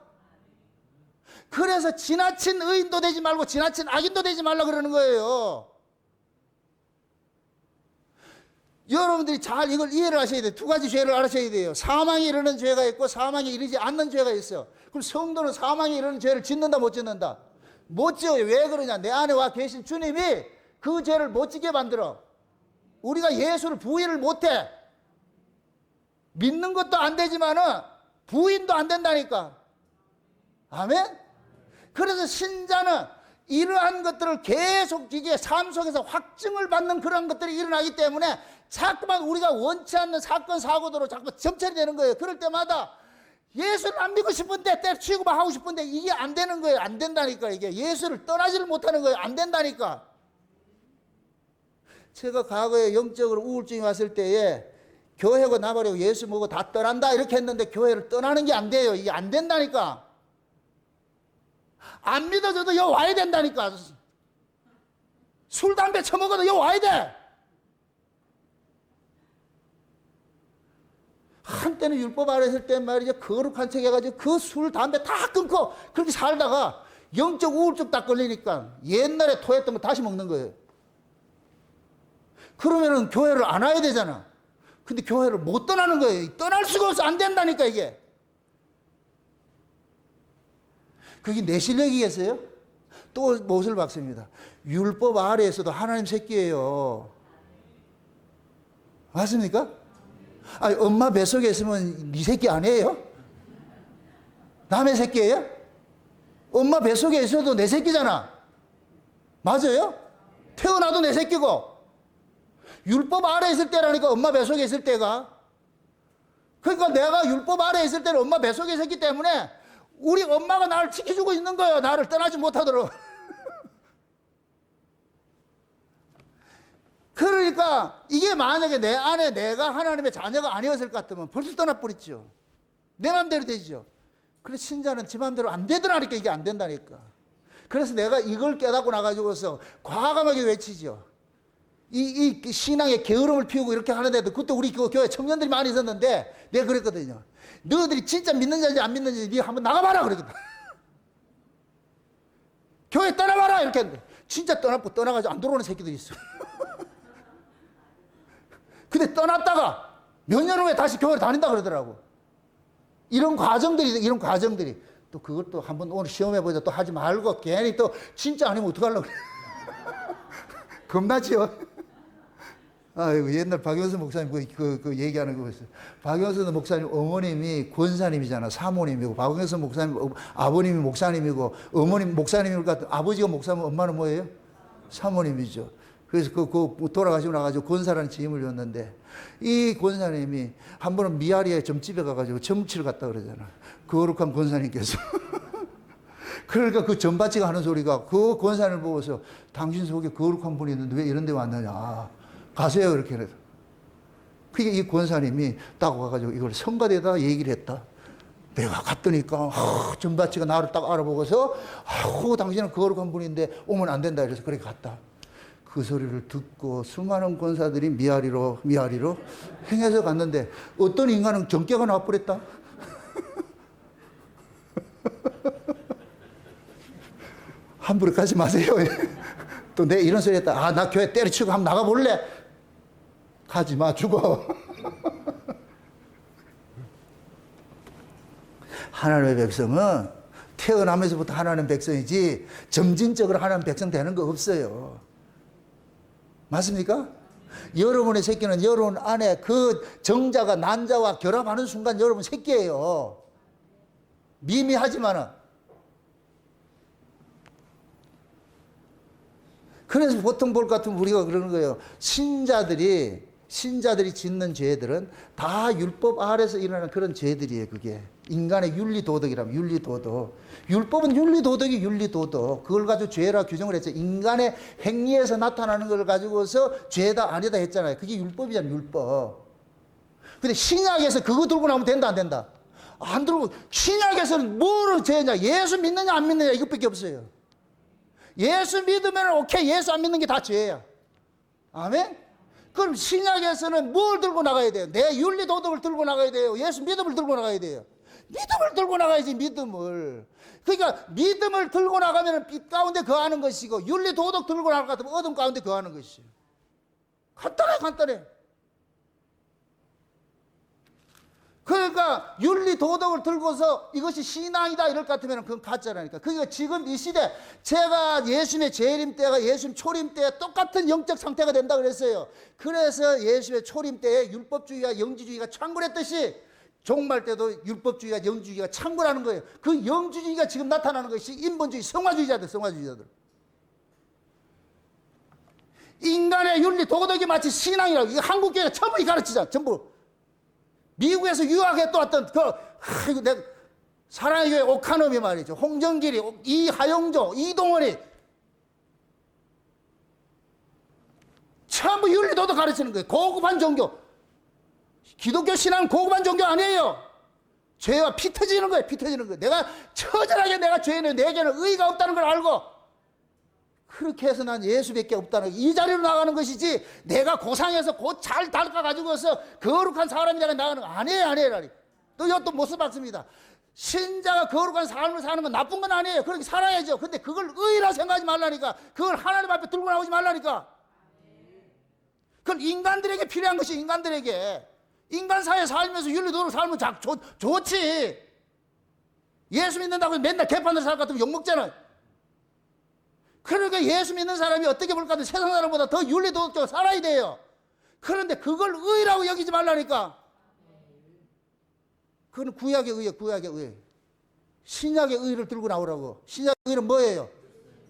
그래서 지나친 의인도 되지 말고 지나친 악인도 되지 말라 그러는 거예요. 여러분들이 잘 이걸 이해를 하셔야 돼요. 두 가지 죄를 알아셔야 돼요. 사망에 이르는 죄가 있고 사망에 이르지 않는 죄가 있어요. 그럼 성도는 사망에 이르는 죄를 짓는다 못 짓는다? 못 지어요. 왜 그러냐? 내 안에 와 계신 주님이 그 죄를 못 지게 만들어. 우리가 예수를 부인을 못해. 믿는 것도 안 되지만은 부인도 안 된다니까. 아멘? 그래서 신자는 이러한 것들을 계속 이게 삶 속에서 확증을 받는 그런 것들이 일어나기 때문에 자꾸만 우리가 원치 않는 사건 사고들로 자꾸 점철이 되는 거예요. 그럴 때마다 예수를 안 믿고 싶은데 때려치우고 막 하고 싶은데 이게 안 되는 거예요. 안 된다니까. 이게 예수를 떠나지를 못하는 거예요. 안 된다니까. 제가 과거에 영적으로 우울증이 왔을 때에 교회가 나버리고 예수 먹고 다 떠난다 이렇게 했는데 교회를 떠나는 게 안 돼요. 이게 안 된다니까. 안 믿어져도 여 와야 된다니까. 술, 담배 처먹어도 여 와야 돼. 한때는 율법 아래 있을 때 말이죠. 거룩한 척 해가지고 그 술, 담배 다 끊고 그렇게 살다가 영적 우울증 딱 걸리니까 옛날에 토했던 거 다시 먹는 거예요. 그러면은 교회를 안 와야 되잖아. 근데 교회를 못 떠나는 거예요. 떠날 수가 없어. 안 된다니까 이게. 그게 내 실력이겠어요? 또 못을 박습니다. 율법 아래에서도 하나님 새끼예요. 맞습니까? 아니, 엄마 뱃속에 있으면 네 새끼 아니에요? 남의 새끼예요? 엄마 뱃속에 있어도 내 새끼잖아. 맞아요? 태어나도 내 새끼고. 율법 아래 있을 때라니까. 엄마 뱃속에 있을 때가. 그러니까 내가 율법 아래 있을 때는 엄마 뱃속에 있었기 때문에 우리 엄마가 나를 지켜주고 있는 거예요. 나를 떠나지 못하도록. 그러니까 이게 만약에 내 안에 내가 하나님의 자녀가 아니었을 것 같으면 벌써 떠나버렸죠. 내 마음대로 되죠. 그래서 신자는 지 마음대로 안 되더라니까. 이게 안 된다니까. 그래서 내가 이걸 깨닫고 나가지고서 과감하게 외치죠. 이 신앙의 게으름을 피우고 이렇게 하는데도 그때 우리 그 교회 청년들이 많이 있었는데 내가 그랬거든요. 너희들이 진짜 믿는지 안 믿는지 네 한번 나가봐라 그랬거든. 교회 떠나봐라 이렇게 했는데 진짜 떠나가지고 안 들어오는 새끼들이 있어. 근데 떠났다가 몇 년 후에 다시 교회를 다닌다 그러더라고. 이런 과정들이 또 그것도 한번 오늘 시험해보자 또 하지 말고 괜히 또 진짜 아니면 어떡하려고 그래. 겁나지요. 아이고, 옛날 박영선 목사님 그 얘기하는 거 있어요. 박영선 목사님 어머님이 권사님이잖아. 사모님이고, 박영선 목사님 아버님이 목사님이고, 어머님 목사님일 것 같아. 아버지가 목사면 엄마는 뭐예요? 사모님이죠. 그래서 그 돌아가시고 나가지고 권사라는 직임을 줬는데, 이 권사님이 한 번은 미아리에 점집에 가가지고 점치를 갔다 그러잖아. 거룩한 권사님께서. 그러니까 그 전바치가 하는 소리가 그 권사님을 보고서 당신 속에 거룩한 분이 있는데 왜 이런 데 왔느냐. 가세요. 그렇게 해서. 그게 이 권사님이 딱 와가지고 이걸 성가대에다 얘기를 했다. 내가 갔더니까, 전바치가 나를 딱 알아보고서, 당신은 거룩한 분인데 오면 안 된다. 이래서 그렇게 갔다. 그 소리를 듣고 수많은 권사들이 미아리로 행해서 갔는데 어떤 인간은 정죄가 나와버렸다. 함부로 가지 마세요. 또 내 이런 소리 했다. 아, 나 교회 때려치고 한번 나가볼래? 가지 마, 죽어. 하나님의 백성은 태어나면서부터 하나님 백성이지 점진적으로 하나님 백성 되는 거 없어요. 맞습니까? 여러분의 새끼는 여러분 안에 그 정자가 난자와 결합하는 순간 여러분 새끼예요. 미미하지만은. 그래서 보통 볼 것 같으면 우리가 그러는 거예요. 신자들이 짓는 죄들은 다 율법 아래서 일어나는 그런 죄들이에요. 그게 인간의 윤리도덕이라면 윤리도덕. 율법은 윤리도덕. 그걸 가지고 죄라 규정을 했죠. 인간의 행위에서 나타나는 걸 가지고서 죄다 아니다 했잖아요. 그게 율법이잖아요. 율법. 근데 신약에서 그거 들고 나오면 된다 안 된다? 안 들고. 신약에서는 뭐를 죄냐? 예수 믿느냐 안 믿느냐 이것밖에 없어요. 예수 믿으면 오케이. 예수 안 믿는 게 다 죄야. 아멘? 그럼 신약에서는 뭘 들고 나가야 돼요? 내 윤리도덕을 들고 나가야 돼요? 예수 믿음을 들고 나가야 돼요? 믿음을 들고 나가야지, 믿음을. 그러니까 믿음을 들고 나가면 빛 가운데 거하는 것이고 윤리도덕 들고 나갈 것 같으면 어둠 가운데 거하는 것이에요. 간단해. 그러니까 윤리도덕을 들고서 이것이 신앙이다 이럴 것 같으면 그건 가짜라니까. 그러니까 지금 이 시대 제가 예수님의 재림 때가 예수님 초림 때에 똑같은 영적 상태가 된다 그랬어요. 그래서 예수님의 초림 때에 율법주의와 영지주의가 창궐했듯이 종말 때도 율법주의와 영지주의가 창궐하는 거예요. 그 영지주의가 지금 나타나는 것이 인본주의 성화주의자들. 인간의 윤리도덕이 마치 신앙이라고. 이거 한국교회가 전부 가르치잖아. 전부. 미국에서 유학해 또 왔던 내가 사랑의 교회 오카노미 말이죠. 홍정길이, 이하용조, 이동원이 전부 윤리도덕 가르치는 거예요. 고급한 종교. 기독교 신앙은 고급한 종교 아니에요. 죄와 피 터지는 거예요. 내가 처절하게 내가 죄는 내게는 의의가 없다는 걸 알고 그렇게 해서 난 예수밖에 없다는 이 자리로 나가는 것이지 내가 고상해서 곧 잘 닦아가지고서 거룩한 사람이라고 나가는 거 아니에요. 또 이것도 못써 봤습니다. 신자가 거룩한 삶을 사는 건 나쁜 건 아니에요. 그렇게 살아야죠. 근데 그걸 의라 생각하지 말라니까. 그걸 하나님 앞에 들고 나오지 말라니까. 그건 인간들에게 필요한 것이 인간들에게. 인간 사회에 살면서 윤리도덕 살면 좋지. 예수 믿는다고 맨날 개판으로 살 것 같으면 욕먹잖아. 그러니까 예수 믿는 사람이 어떻게 볼까 하면 세상 사람보다 더 윤리도덕적으로 살아야 돼요. 그런데 그걸 의라고 여기지 말라니까. 그건 구약의 의예요. 신약의 의를 들고 나오라고. 신약의 의는 뭐예요?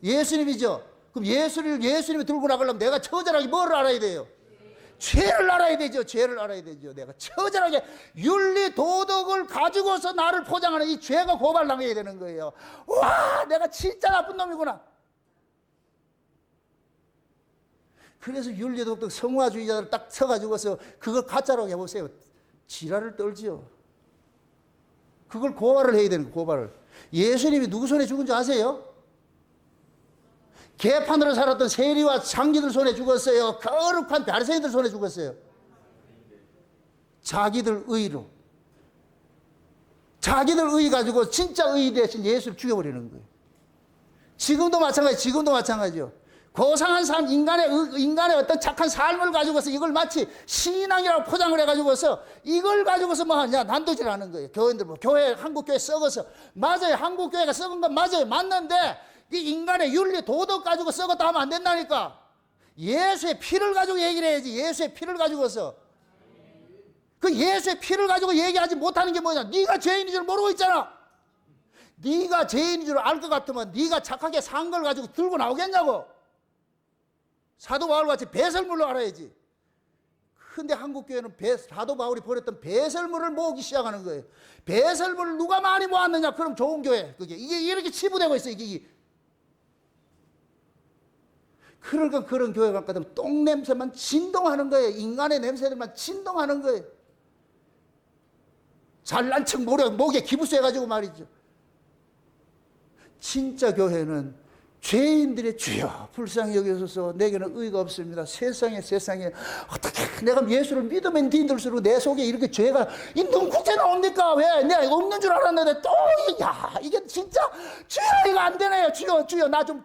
예수님이죠. 그럼 예수님이 들고 나가려면 내가 처절하게 뭐를 알아야 돼요? 죄를 알아야 되죠. 내가 처절하게 윤리도덕을 가지고서 나를 포장하는 이 죄가 고발당해야 되는 거예요. 와, 내가 진짜 나쁜 놈이구나. 그래서 윤리도덕 성화주의자들 딱 서가지고서 그걸 가짜라고 해보세요. 지랄을 떨지요. 그걸 고발을 해야 되는 거예요. 고발을. 예수님이 누구 손에 죽은 줄 아세요? 개판으로 살았던 세리와 장기들 손에 죽었어요. 거룩한 바리새인들 손에 죽었어요. 자기들 의로. 자기들 의 가지고 진짜 의 대신 예수를 죽여버리는 거예요. 지금도 마찬가지죠. 고상한 삶, 인간의 어떤 착한 삶을 가지고서 이걸 마치 신앙이라고 포장을 해가지고서 이걸 가지고서 뭐 하냐, 난도질 하는 거예요. 교인들, 한국교회 썩어서. 맞아요. 한국교회가 썩은 건 맞아요. 맞는데, 이 인간의 윤리, 도덕 가지고 썩었다 하면 안 된다니까. 예수의 피를 가지고 얘기를 해야지. 예수의 피를 가지고서. 그 예수의 피를 가지고 얘기하지 못하는 게 뭐냐. 네가 죄인인 줄 모르고 있잖아. 네가 죄인인 줄 알 것 같으면 네가 착하게 산 걸 가지고 들고 나오겠냐고. 사도 바울같이 배설물로 알아야지. 근데 한국교회는 사도 바울이 버렸던 배설물을 모으기 시작하는 거예요. 배설물을 누가 많이 모았느냐? 그럼 좋은 교회. 이게 이렇게 치부되고 있어요. 그러니까 그런 교회가 갔거든. 똥 냄새만 진동하는 거예요. 인간의 냄새들만 진동하는 거예요. 잘난 척 목에 기부수 해가지고 말이죠. 진짜 교회는 죄인들의 주여 불쌍히 여기소서. 내게는 의가 없습니다. 세상에 어떻게 내가 예수를 믿으면 믿을수록 내 속에 이렇게 죄가 이 눈코째 나옵니까? 왜? 내가 없는 줄 알았는데 또 이게 진짜 주여 이거 안 되네요. 주여 나 좀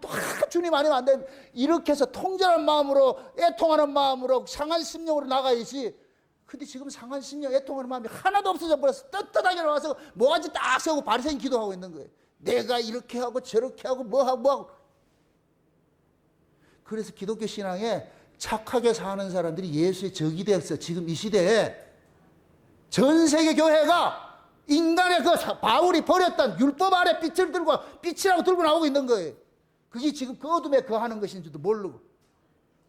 주님 아니면 안 돼. 이렇게 해서 통절한 마음으로 애통하는 마음으로 상한 심령으로 나가야지. 근데 지금 상한 심령 애통하는 마음이 하나도 없어져 버렸어. 떳떳하게 나와서 모가지 딱 세우고 바리새인 기도하고 있는 거예요. 내가 이렇게 하고 저렇게 하고 뭐하고 그래서 기독교 신앙에 착하게 사는 사람들이 예수의 적이 되었어. 지금 이 시대에 전 세계 교회가 인간의 그 바울이 버렸던 율법 아래 빛을 들고 빛이라고 들고 나오고 있는 거예요. 그게 지금 그 어둠에 거하는 것인지도 모르고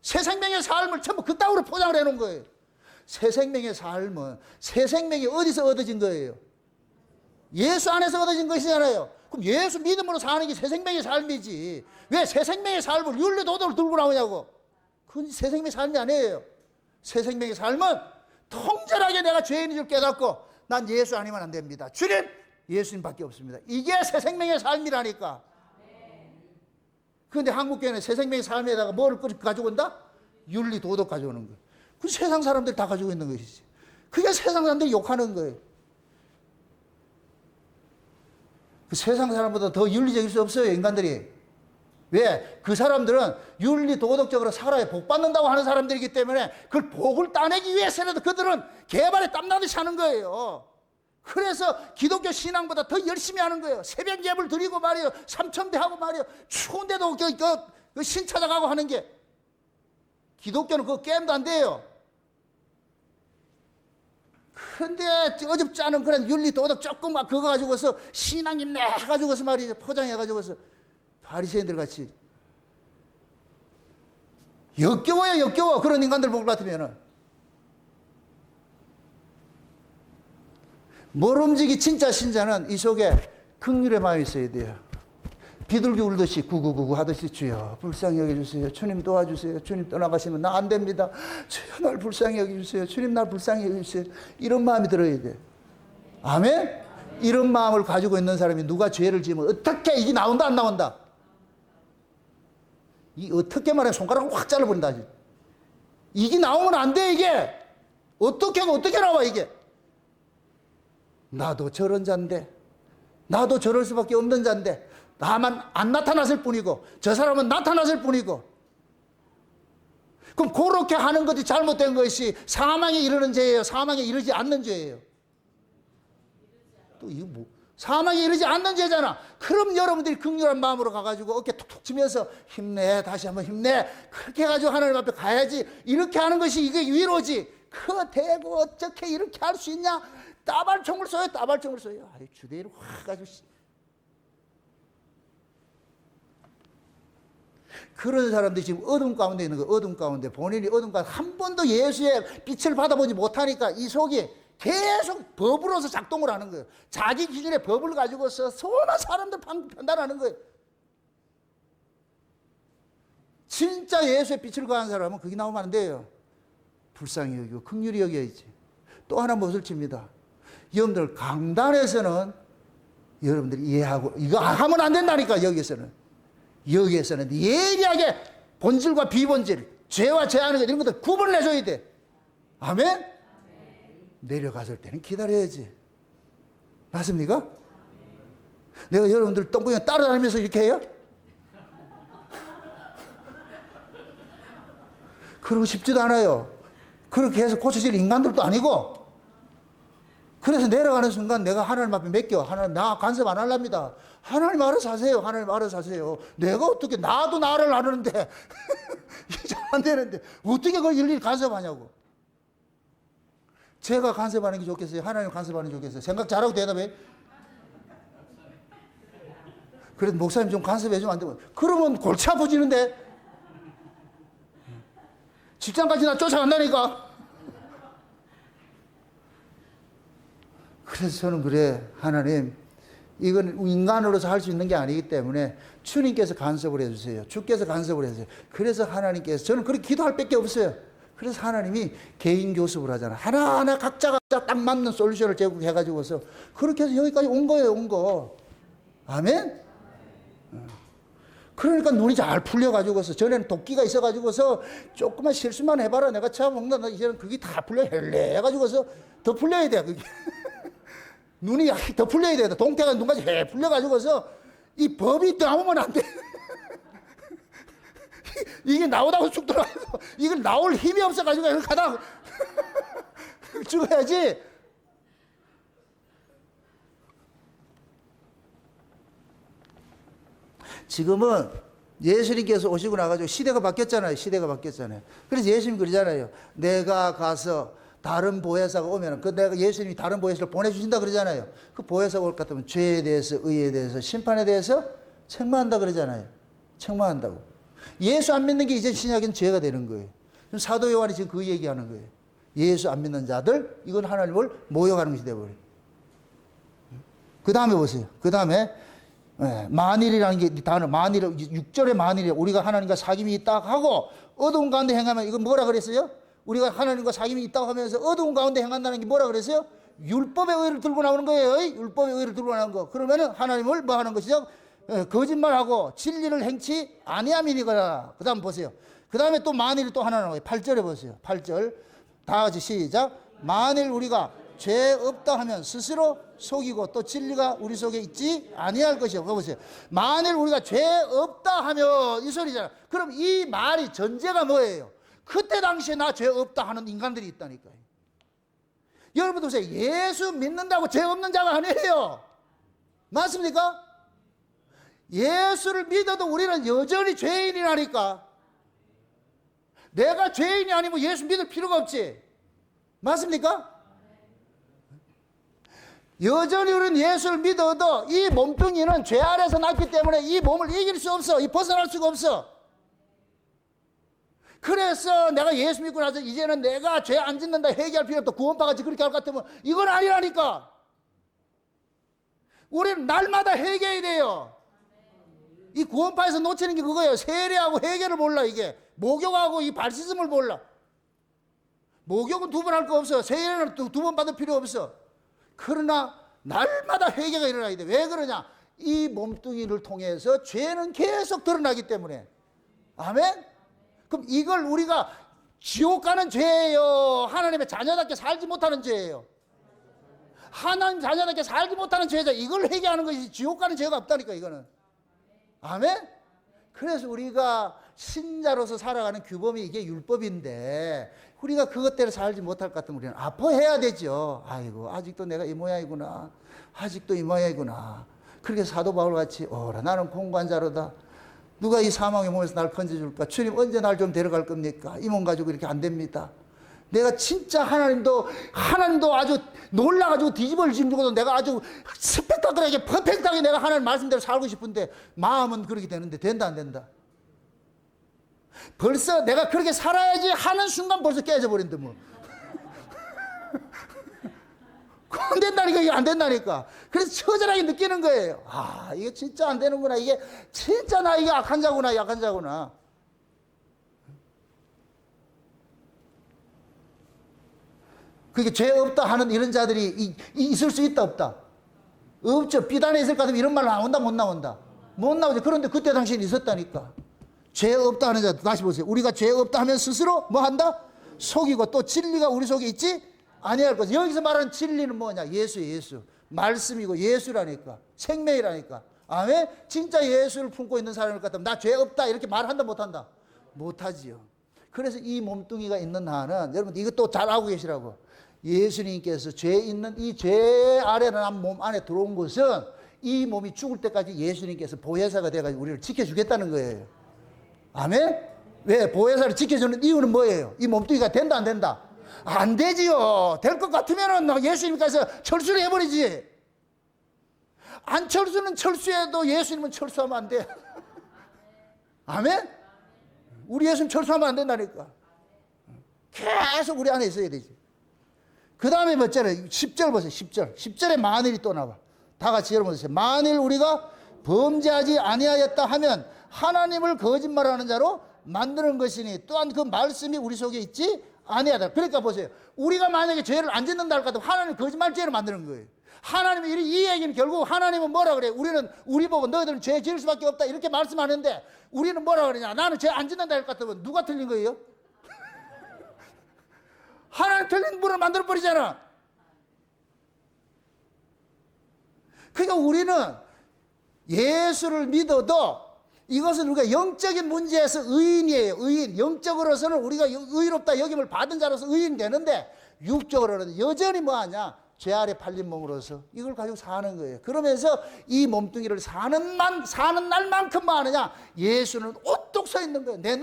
새 생명의 삶을 전부 그따위로 포장을 해놓은 거예요. 새 생명의 삶은 새 생명이 어디서 얻어진 거예요? 예수 안에서 얻어진 것이잖아요. 그럼 예수 믿음으로 사는 게 새 생명의 삶이지. 왜 새 생명의 삶을 윤리 도덕을 들고 나오냐고. 그건 새 생명의 삶이 아니에요. 새 생명의 삶은 통절하게 내가 죄인인 줄 깨닫고 난 예수 아니면 안 됩니다. 주님, 예수님밖에 없습니다. 이게 새 생명의 삶이라니까. 그런데 한국교회는 새 생명의 삶에다가 뭐를 가지고 온다? 윤리 도덕 가져오는 거예요. 그 세상 사람들이 다 가지고 있는 것이지. 그게 세상 사람들이 욕하는 거예요. 그 세상 사람보다 더 윤리적일 수 없어요, 인간들이. 왜? 그 사람들은 윤리 도덕적으로 살아야 복 받는다고 하는 사람들이기 때문에 그 복을 따내기 위해서라도 그들은 개발에 땀나듯이 하는 거예요. 그래서 기독교 신앙보다 더 열심히 하는 거예요. 새벽 예불 드리고 말이에요. 삼천배 하고 말이에요. 추운데도 신 찾아가고 하는 게. 기독교는 그거 게임도 안 돼요. 근데 어줍지 않은 그런 윤리 도덕 조금 막 그거 가지고서 신앙인네 해가지고서 말이죠. 포장해가지고서 바리새인들 같이 역겨워 그런 인간들 볼 것 같으면은. 모름지기 진짜 신자는 이 속에 긍휼의 마음이 있어야 돼요. 비둘기 울듯이 구구구구 하듯이 주여 불쌍히 여겨주세요. 주님 도와주세요. 주님 떠나가시면 나 안 됩니다. 주여 날 불쌍히 여겨주세요. 주님 날 불쌍히 여겨주세요. 이런 마음이 들어야 돼. 아멘? 이런 마음을 가지고 있는 사람이 누가 죄를 지으면 어떻게 이게 나온다 안 나온다? 이 어떻게 말해 손가락을 확 잘라버린다. 이게 나오면 안 돼 이게. 어떻게 나와 이게. 나도 저런 자인데 나도 저럴 수밖에 없는 자인데 나만 안 나타났을 뿐이고 저 사람은 나타났을 뿐이고. 그럼 그렇게 하는 것이 잘못된 것이 사망에 이르는 죄예요? 사망에 이르지 않는 죄예요? 또 이거 뭐 사망에 이르지 않는 죄잖아. 그럼 여러분들이 긍휼한 마음으로 가가지고 어깨 툭툭 치면서 힘내 다시 한번 힘내 그렇게 해가지고 하나님 앞에 가야지. 이렇게 하는 것이 이게 위로지. 그 대고 어떻게 이렇게 할 수 있냐. 따발총을 쏘요. 아이 주대를 확 가지고. 그런 사람들이 지금 어둠 가운데 있는 거예요. 어둠 가운데. 본인이 어둠 가운데 한 번도 예수의 빛을 받아보지 못하니까 이 속이 계속 법으로서 작동을 하는 거예요. 자기 기준의 법을 가지고서 수많은 사람들 판단하는 거예요. 진짜 예수의 빛을 가한 사람은 그게 나오면 안 돼요. 불쌍히 여기고 긍휼히 여겨야지. 또 하나 못을 칩니다. 여러분들 강단에서는 여러분들이 이해하고 이거 하면 안 된다니까. 여기서는 예리하게 본질과 비본질, 죄와 죄하는 것 이런 것들 구분을 해줘야 돼. 아멘? 내려갔을 때는 기다려야지. 맞습니까? 내가 여러분들 똥구멍 따라다니면서 이렇게 해요? 그러고 싶지도 않아요. 그렇게 해서 고쳐질 인간들도 아니고. 그래서 내려가는 순간 내가 하나님 앞에 맡겨. 하나님 나 간섭 안 하랍니다. 하나님 알아서 하세요. 하나님 알아서 하세요. 내가 어떻게 나도 나를 나누는데 이게 잘 안 되는데 어떻게 그걸 일일이 간섭하냐고. 제가 간섭하는 게 좋겠어요? 하나님 간섭하는 게 좋겠어요? 생각 잘하고 대답해. 그래도 목사님 좀 간섭해주면 안 되면 그러면 골치 아파지는데 직장까지 나 쫓아간다니까. 그래서 저는 그래 하나님 이건 인간으로서 할 수 있는 게 아니기 때문에 주님께서 간섭을 해주세요. 주께서 간섭을 해주세요. 그래서 하나님께서 저는 그렇게 기도할 밖에 없어요. 그래서 하나님이 개인 교습을 하잖아. 하나하나 각자가 딱 맞는 솔루션을 그러니까 눈이 잘 풀려가지고서, 전에는 도끼가 있어가지고서 조금만 실수만 해봐라 내가 잡아먹는다. 이제는 그게 다 풀려 헬레해가지고서 더 풀려야 돼 그게. 눈이 더 풀려야 돼. 동태가 눈까지 해 풀려가지고서 이 법이 나오면 안 돼. 이게 나오다가 쑥 들어가서 이걸 나올 힘이 없어가지고 이렇게 가다가 죽어야지. 지금은 예수님께서 오시고 나가지고 시대가 바뀌었잖아요. 시대가 바뀌었잖아요. 그래서 예수님 그러잖아요. 내가 가서 다른 보혜사가 오면 내가 예수님이 다른 보혜사를 보내주신다 그러잖아요. 그 보혜사가 올 것 같으면 죄에 대해서, 의에 대해서, 심판에 대해서 책망한다 그러잖아요. 책망한다고. 예수 안 믿는 게 이제 신약은 죄가 되는 거예요. 사도 요한이 지금 그 얘기하는 거예요. 예수 안 믿는 자들, 이건 하나님을 모욕하는 것이 되어버려요. 그 다음에 보세요. 그 다음에 만일이라는 게 단어, 만일, 6절의 만일이 우리가 하나님과 사귐이 있다 하고 어두운 가운데 행하면, 이건 뭐라 그랬어요? 우리가 하나님과 사귐이 있다고 하면서 어두운 가운데 행한다는 게 뭐라 그랬어요? 율법의 의를 들고 나오는 거예요. 율법의 의를 들고 나오는 거. 그러면은 하나님을 뭐 하는 것이죠? 거짓말하고 진리를 행치 아니함이니거라. 그 다음 보세요. 그 다음에 또 만일이 또 하나 나와요. 8절에 보세요. 8절. 다 같이 시작. 만일 우리가 죄 없다 하면 스스로 속이고 또 진리가 우리 속에 있지 아니할 것이요. 보세요. 만일 우리가 죄 없다 하면 이 소리잖아. 그럼 이 말이 전제가 뭐예요? 그때 당시에 나 죄 없다 하는 인간들이 있다니까요. 여러분 보세요. 예수 믿는다고 죄 없는 자가 아니에요. 맞습니까? 예수를 믿어도 우리는 여전히 죄인이라니까. 내가 죄인이 아니면 예수 믿을 필요가 없지. 맞습니까? 여전히 우리는 예수를 믿어도 이 몸뚱이는 죄 아래서 났기 때문에 이 몸을 이길 수 없어. 이 벗어날 수가 없어. 그래서 내가 예수 믿고 나서 이제는 내가 죄 안 짓는다 회개할 필요 없다. 구원파같이 그렇게 할 것 같으면 이건 아니라니까. 우리는 날마다 회개해야 돼요. 이 구원파에서 놓치는 게 그거예요. 세례하고 회개를 몰라. 이게 목욕하고 이 발 씻음을 몰라. 목욕은 두 번 할 거 없어. 세례는 두 번 받을 필요 없어. 그러나 날마다 회개가 일어나야 돼. 왜 그러냐? 이 몸뚱이를 통해서 죄는 계속 드러나기 때문에. 아멘? 그럼 이걸 우리가 지옥 가는 죄예요? 하나님의 자녀답게 살지 못하는 죄예요? 하나님 자녀답게 살지 못하는 죄죠. 이걸 회개하는 것이 지옥 가는 죄가 없다니까 이거는. 아멘? 그래서 우리가 신자로서 살아가는 규범이 이게 율법인데 우리가 그것대로 살지 못할 것 같으면 우리는 아파해야 되죠. 아이고 아직도 내가 이 모양이구나. 아직도 이 모양이구나. 그렇게 사도 바울같이 나는 공관자로다. 누가 이 사망의 몸에서 날 건져줄까? 주님 언제 날 좀 데려갈 겁니까? 이 몸 가지고 이렇게 안 됩니다. 내가 진짜 하나님도 아주 놀라가지고 뒤집어를 지고도 내가 아주 스펙타클하게 퍼펙트하게 내가 하나님 말씀대로 살고 싶은데 마음은 그렇게 되는데 된다 안 된다? 벌써 내가 그렇게 살아야지 하는 순간 벌써 깨져버린다 뭐. 안 된다니까. 이게 안 된다니까. 그래서 처절하게 느끼는 거예요. 아 이게 진짜 안 되는구나. 이게 진짜 나 이게 악한 자구나. 약한 자구나. 그게 죄 없다 하는 이런 자들이 있을 수 있다 없다? 없죠. 비단에 있을 것 같으면 이런 말 나온다 못 나온다? 못 나오죠. 그런데 그때 당시엔 있었다니까. 죄 없다 하는 자들 다시 보세요. 우리가 죄 없다 하면 스스로 뭐 한다? 속이고 또 진리가 우리 속에 있지 아니할 것이. 여기서 말하는 진리는 뭐냐? 예수예요. 예수. 말씀이고 예수라니까. 생명이라니까. 아멘? 진짜 예수를 품고 있는 사람일 것 같으면 나 죄 없다 이렇게 말한다 못한다? 못하지요. 그래서 이 몸뚱이가 있는 한은 여러분 이것도 잘 알고 계시라고. 예수님께서 죄 있는 이 죄 아래 난 몸 안에 들어온 것은 이 몸이 죽을 때까지 예수님께서 보혜사가 돼가지고 우리를 지켜주겠다는 거예요. 아멘? 왜? 보혜사를 지켜주는 이유는 뭐예요? 이 몸뚱이가 된다 안 된다? 안 되지요. 될 것 같으면은 예수님께서 철수를 해버리지. 안 철수는 철수해도 예수님은 철수하면 안 돼. 아멘? 우리 예수님 철수하면 안 된다니까. 계속 우리 안에 있어야 되지. 그 다음에 몇 절에 10절 보세요. 10절. 10절에 만일이 또 나와. 다 같이 여러분 보세요. 만일 우리가 범죄하지 아니하였다 하면 하나님을 거짓말하는 자로 만드는 것이니 또한 그 말씀이 우리 속에 있지 아니하다. 그러니까 보세요. 우리가 만약에 죄를 안 짓는다 할 것 같으면 하나님 거짓말죄를 만드는 거예요. 하나님이 이 얘기는 결국 하나님은 뭐라 그래? 우리 보고 너희들은 죄 지을 수밖에 없다 이렇게 말씀하는데 우리는 뭐라 그러냐? 나는 죄 안 짓는다 할 것 같으면 누가 틀린 거예요? 하나님 틀린 분을 만들어 버리잖아. 그러니까 우리는 예수를 믿어도 이것은 우리가 영적인 문제에서 의인이에요. 의인. 영적으로서는 우리가 의롭다 여김을 받은 자로서 의인 되는데 육적으로는 여전히 뭐하냐? 죄 아래 팔린 몸으로서 이걸 가지고 사는 거예요. 그러면서 이 몸뚱이를 사는 날만큼 뭐 하느냐? 예수는 오뚝 서 있는 거예요. 내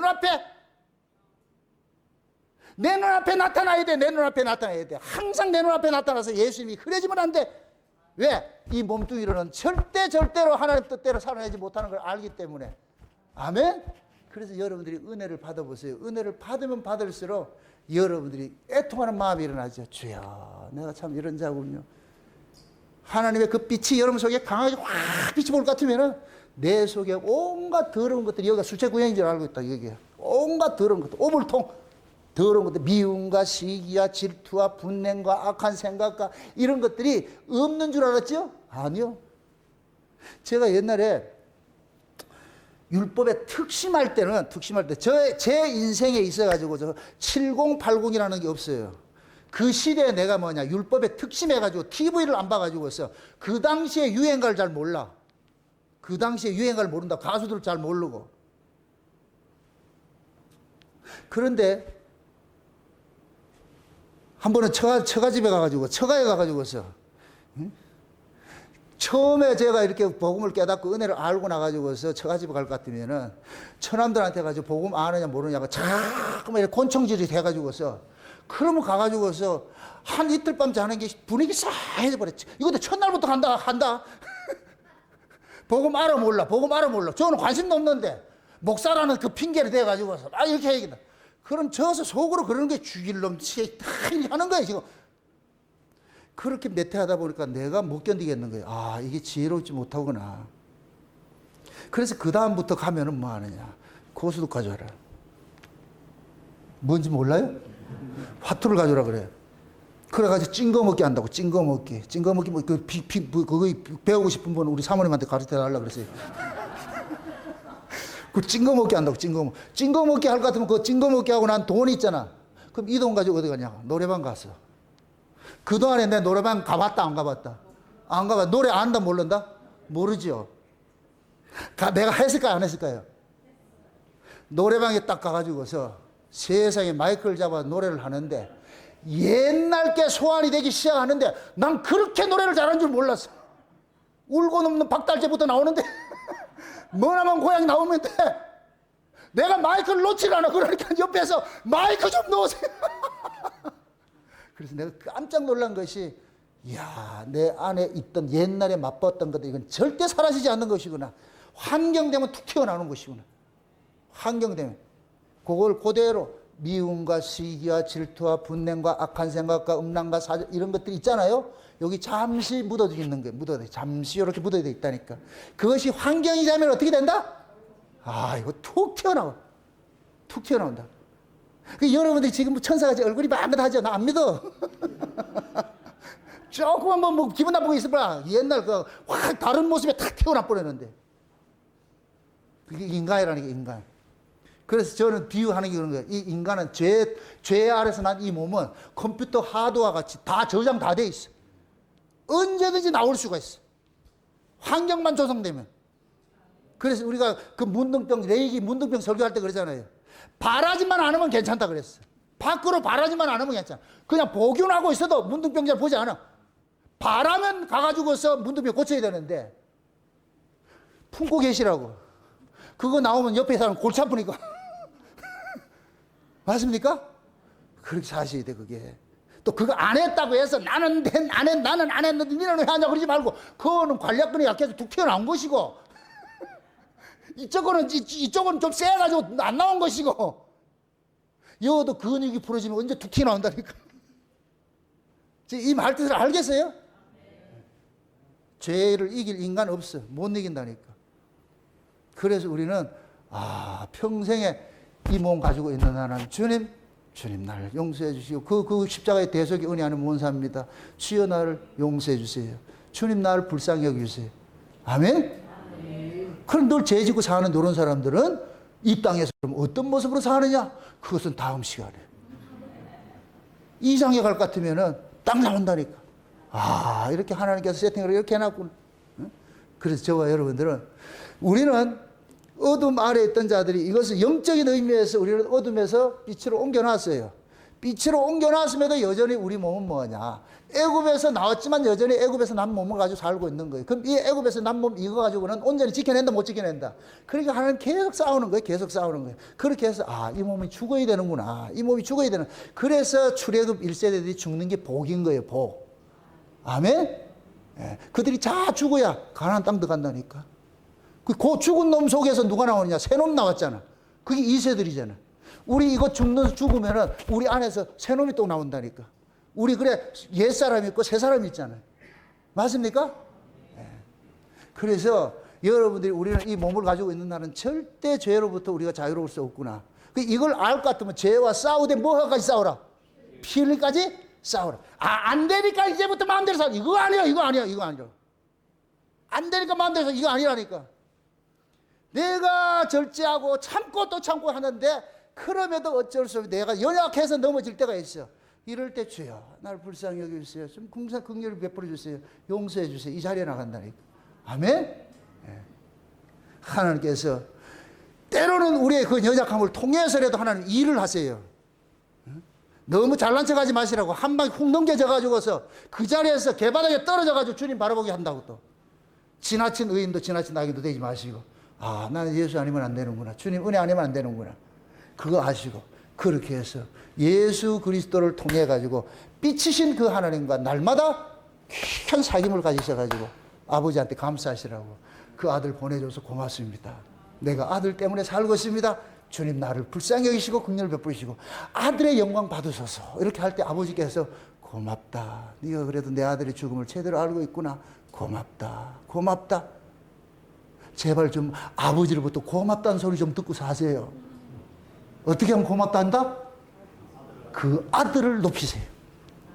눈앞에 나타나야 돼. 내 눈앞에 나타나야 돼. 항상 내 눈앞에 나타나서 예수님이 흐려지면 안 돼. 왜? 이 몸뚱이로는 절대로 하나님 뜻대로 살아내지 못하는 걸 알기 때문에. 아멘? 그래서 여러분들이 은혜를 받아보세요. 은혜를 받으면 받을수록 여러분들이 애통하는 마음이 일어나죠. 주여, 내가 참 이런 자군요. 하나님의 그 빛이 여러분 속에 강하게 확 빛이 볼 것 같으면은 내 속에 온갖 더러운 것들이 여기가 수채구역인 줄 알고 있다. 여기에 온갖 더러운 것들, 오물통 더러운 것들, 미움과 시기와 질투와 분냄과 악한 생각과 이런 것들이 없는 줄 알았죠? 아니요. 제가 옛날에 율법에 특심할 때 제 인생에 있어가지고 7080이라는 게 없어요. 그 시대에 내가 율법에 특심해가지고 TV를 안 봐가지고서 그 당시에 유행가를 잘 몰라. 그 당시에 유행가를 모른다. 가수들을 잘 모르고. 그런데 한 번은 처가집에 가가지고, 처가에 가가지고서, 처음에 제가 이렇게 복음을 깨닫고 은혜를 알고 나가지고서 처가집에 갈 것 같으면은, 처남들한테 가지고 복음 아느냐 모르냐고 자꾸만 이렇게 곤충질이 돼가지고서, 그러면 가가지고서 한 이틀 밤 자는 게 분위기 싸해져 버렸지. 이것도 첫날부터 한다. 복음 알아 몰라. 저는 관심도 없는데, 목사라는 그 핑계를 대가지고서, 이렇게 얘기다. 그럼 저서 속으로 그러는 게 죽일 놈, 다 하는 거예요, 지금. 그렇게 몇 해 하다 보니까 내가 못 견디겠는 거예요. 이게 지혜롭지 못하구나. 그래서 그다음부터 가면은 뭐 하느냐. 고수도 가져와라. 뭔지 몰라요? 화투를 가져오라 그래. 그래가지고 찐거 먹기 한다고, 찐거 먹기 뭐, 그거 배우고 싶은 분은 우리 사모님한테 가르쳐 달라고 그랬어요. 그 찐거 먹기 한다고, 찐거 먹기 할 것 같으면 그 찐거 먹기 하고 난 돈이 있잖아. 그럼 이 돈 가지고 어디 가냐? 노래방 갔어. 그동안에 내 노래방 가봤다, 안 가봤다? 안 가봤다. 노래 안다, 모른다? 모르죠. 내가 했을까요, 안 했을까요? 노래방에 딱 가가지고서 세상에 마이크를 잡아 노래를 하는데 옛날 게 소환이 되기 시작하는데 난 그렇게 노래를 잘하는 줄 몰랐어. 울고 넘는 박달재부터 나오는데 머나먼 고양이 나오면 돼. 내가 마이크를 놓질 않아. 그러니까 옆에서 마이크 좀 놓으세요. 그래서 내가 깜짝 놀란 것이, 이야, 내 안에 있던 옛날에 맛봤던 것들, 이건 절대 사라지지 않는 것이구나. 환경 되면 툭 튀어나오는 것이구나. 환경 되면. 그걸 그대로 미움과 시기와 질투와 분냄과 악한 생각과 음란과 사정, 이런 것들이 있잖아요. 여기 잠시 묻어져 있는 거예요. 잠시 이렇게 묻어져 있다니까. 그것이 환경이 되면 어떻게 된다? 이거 툭 튀어나온다. 여러분들이 지금 천사같이 얼굴이 반듯하죠? 나 안 믿어. 조금만 뭐 기분 나쁘고 있어봐. 옛날 확 다른 모습에 탁 태어나 버렸는데. 그게 인간이라는 게 인간. 그래서 저는 비유하는 게 그런 거예요. 이 인간은 죄 아래서 난 이 몸은 컴퓨터 하드와 같이 다 저장 다 돼 있어. 언제든지 나올 수가 있어. 환경만 조성되면. 그래서 우리가 그 레이기 문둥병 설교할 때 그러잖아요. 바라지만 않으면 괜찮다 그랬어. 밖으로 바라지만 않으면 괜찮아. 그냥 복용하고 있어도 문둥병자를 보지 않아. 바라면 가가지고서 문둥병 고쳐야 되는데 품고 계시라고. 그거 나오면 옆에 사람 골치 아프니까. 맞습니까? 그렇게 사셔야 돼, 그게. 또 그거 안 했다고 해서 나는 안 했는데 니는 왜 하냐 그러지 말고, 그거는 관략근이 약해서 툭 튀어나온 것이고, 이쪽은 좀 세가지고 안 나온 것이고, 여도 근육이 부러지면 언제 툭 튀어나온다니까. 이 말 뜻을 알겠어요? 죄를 이길 인간 없어. 못 이긴다니까. 그래서 우리는 평생에 이 몸 가지고 있는 하나님, 주님 주님 나를 용서해 주시고 그 십자가의 대속의 은혜 안에 원사입니다. 주여 나를 용서해 주세요. 주님 나를 불쌍히 여기주세요. 아멘? 그럼 늘 죄지고 사는 이런 사람들은 이 땅에서 어떤 모습으로 사느냐? 그것은 다음 시간에. 이장에 갈 것 같으면 땅 나온다니까. 아, 이렇게 하나님께서 세팅을 이렇게 해놨구나. 그래서 저와 여러분들은 우리는 어둠 아래에 있던 자들이 이것을 영적인 의미에서 우리는 어둠에서 빛으로 옮겨놨어요. 빛으로 옮겨놨음에도 여전히 우리 몸은 뭐냐? 애굽에서 나왔지만 여전히 애굽에서 난 몸을 가지고 살고 있는 거예요. 그럼 이 애굽에서 난 몸 이거 가지고는 온전히 지켜낸다 못 지켜낸다. 그러니까 하나님 계속 싸우는 거예요. 계속 싸우는 거예요. 그렇게 해서 이 몸이 죽어야 되는구나. 이 몸이 죽어야 되는. 그래서 출애굽 1세대들이 죽는 게 복인 거예요. 복. 아멘? 예. 그들이 다 죽어야 가나안 땅 들어간다니까. 그 죽은 놈 속에서 누가 나오느냐? 새 놈 나왔잖아. 그게 2세들이잖아. 우리 이거 죽으면은 우리 안에서 새 놈이 또 나온다니까. 우리 그래 옛사람이 있고 새 사람이 있잖아요. 맞습니까? 네. 그래서 여러분들이 우리는 이 몸을 가지고 있는 날은 절대 죄로부터 우리가 자유로울 수 없구나. 이걸 알 것 같으면 죄와 싸우되 뭐까지 싸우라? 피 흘리까지 싸우라. 안 되니까 이제부터 마음대로 싸우라. 이거 아니야, 이거 아니야, 이거 아니야. 안 되니까 마음대로 싸우라. 이거 아니라니까. 내가 절제하고 참고 또 참고 하는데 그럼에도 어쩔 수 없이 내가 연약해서 넘어질 때가 있어. 이럴 때 주여 나를 불쌍히 여겨주세요. 좀 긍휼을 베풀어 주세요. 용서해 주세요. 이 자리에 나간다니까. 아멘? 네. 하나님께서 때로는 우리의 그 연약함을 통해서라도 하나님 일을 하세요. 너무 잘난 척하지 마시라고. 한 방에 훅 넘겨져 가지고서 그 자리에서 개바닥에 떨어져 가지고 주님 바라보게 한다고. 또 지나친 의인도 지나친 악인도 되지 마시고, 나는 예수 아니면 안 되는구나. 주님 은혜 아니면 안 되는구나. 그거 아시고 그렇게 해서 예수 그리스도를 통해 가지고 빛이신 그 하나님과 날마다 귀한 사귐을 가지셔가지고 아버지한테 감사하시라고 그 아들 보내줘서 고맙습니다. 내가 아들 때문에 살고 있습니다. 주님 나를 불쌍히 여기시고 긍휼을 베푸시고 아들의 영광 받으소서. 이렇게 할 때 아버지께서 고맙다. 네가 그래도 내 아들의 죽음을 제대로 알고 있구나. 고맙다. 고맙다. 제발 좀 아버지로부터 고맙다는 소리 좀 듣고 사세요. 어떻게 하면 고맙다 한다? 그 아들을 높이세요.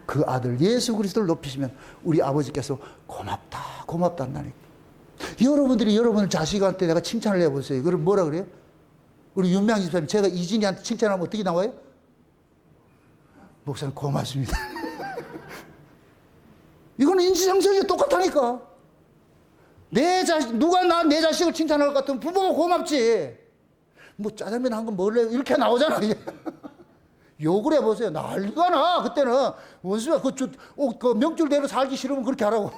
그 아들 예수 그리스도를 높이시면 우리 아버지께서 고맙다 고맙다 한다니까. 여러분들이 여러분 자식한테 내가 칭찬을 해보세요. 그럼 뭐라 그래요? 우리 윤명 집사님, 제가 이진이한테 칭찬하면 어떻게 나와요? 목사님 고맙습니다. 이거는 인지상정이 똑같다니까. 누가 내 자식을 칭찬할 것 같으면 부모가 고맙지. 뭐 짜장면 한 건 먹을래요? 이렇게 나오잖아. 욕을 해보세요. 난리가 나. 그때는 원수가 그 명줄대로 살기 싫으면 그렇게 하라고.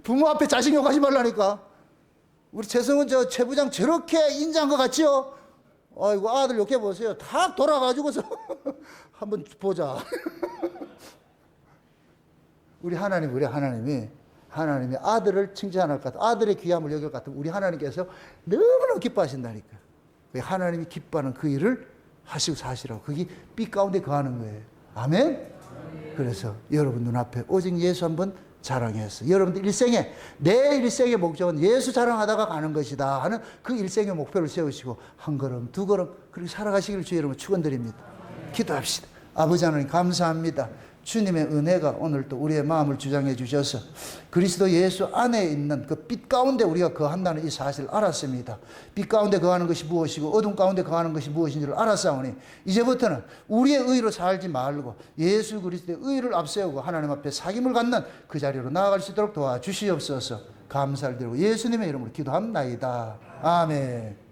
부모 앞에 자식 욕하지 말라니까. 우리 최성은 최 부장 저렇게 인자한 것 같지요? 아이고 아들 욕해 보세요. 탁 돌아가지고서 한번 보자. 우리 하나님이 아들을 칭찬할 것 같아. 아들의 귀함을 여길 것 같으면 우리 하나님께서 너무너무 기뻐하신다니까. 하나님이 기뻐하는 그 일을 하시고 사시라고. 그게 빛 가운데 거하는 거예요. 아멘? 그래서 여러분 눈앞에 오직 예수 한번 자랑해서 여러분들 내 일생의 목적은 예수 자랑하다가 가는 것이다 하는 그 일생의 목표를 세우시고 한 걸음 두 걸음 그렇게 살아가시기를 주의 이름으로 축원드립니다. 기도합시다. 아버지 하나님 감사합니다. 주님의 은혜가 오늘 또 우리의 마음을 주장해 주셔서 그리스도 예수 안에 있는 그 빛 가운데 우리가 거한다는 이 사실을 알았습니다. 빛 가운데 거하는 것이 무엇이고 어둠 가운데 거하는 것이 무엇인지를 알았사오니 이제부터는 우리의 의로 살지 말고 예수 그리스도의 의를 앞세우고 하나님 앞에 사귐을 갖는 그 자리로 나아갈 수 있도록 도와주시옵소서. 감사를 드리고 예수님의 이름으로 기도합나이다. 아멘.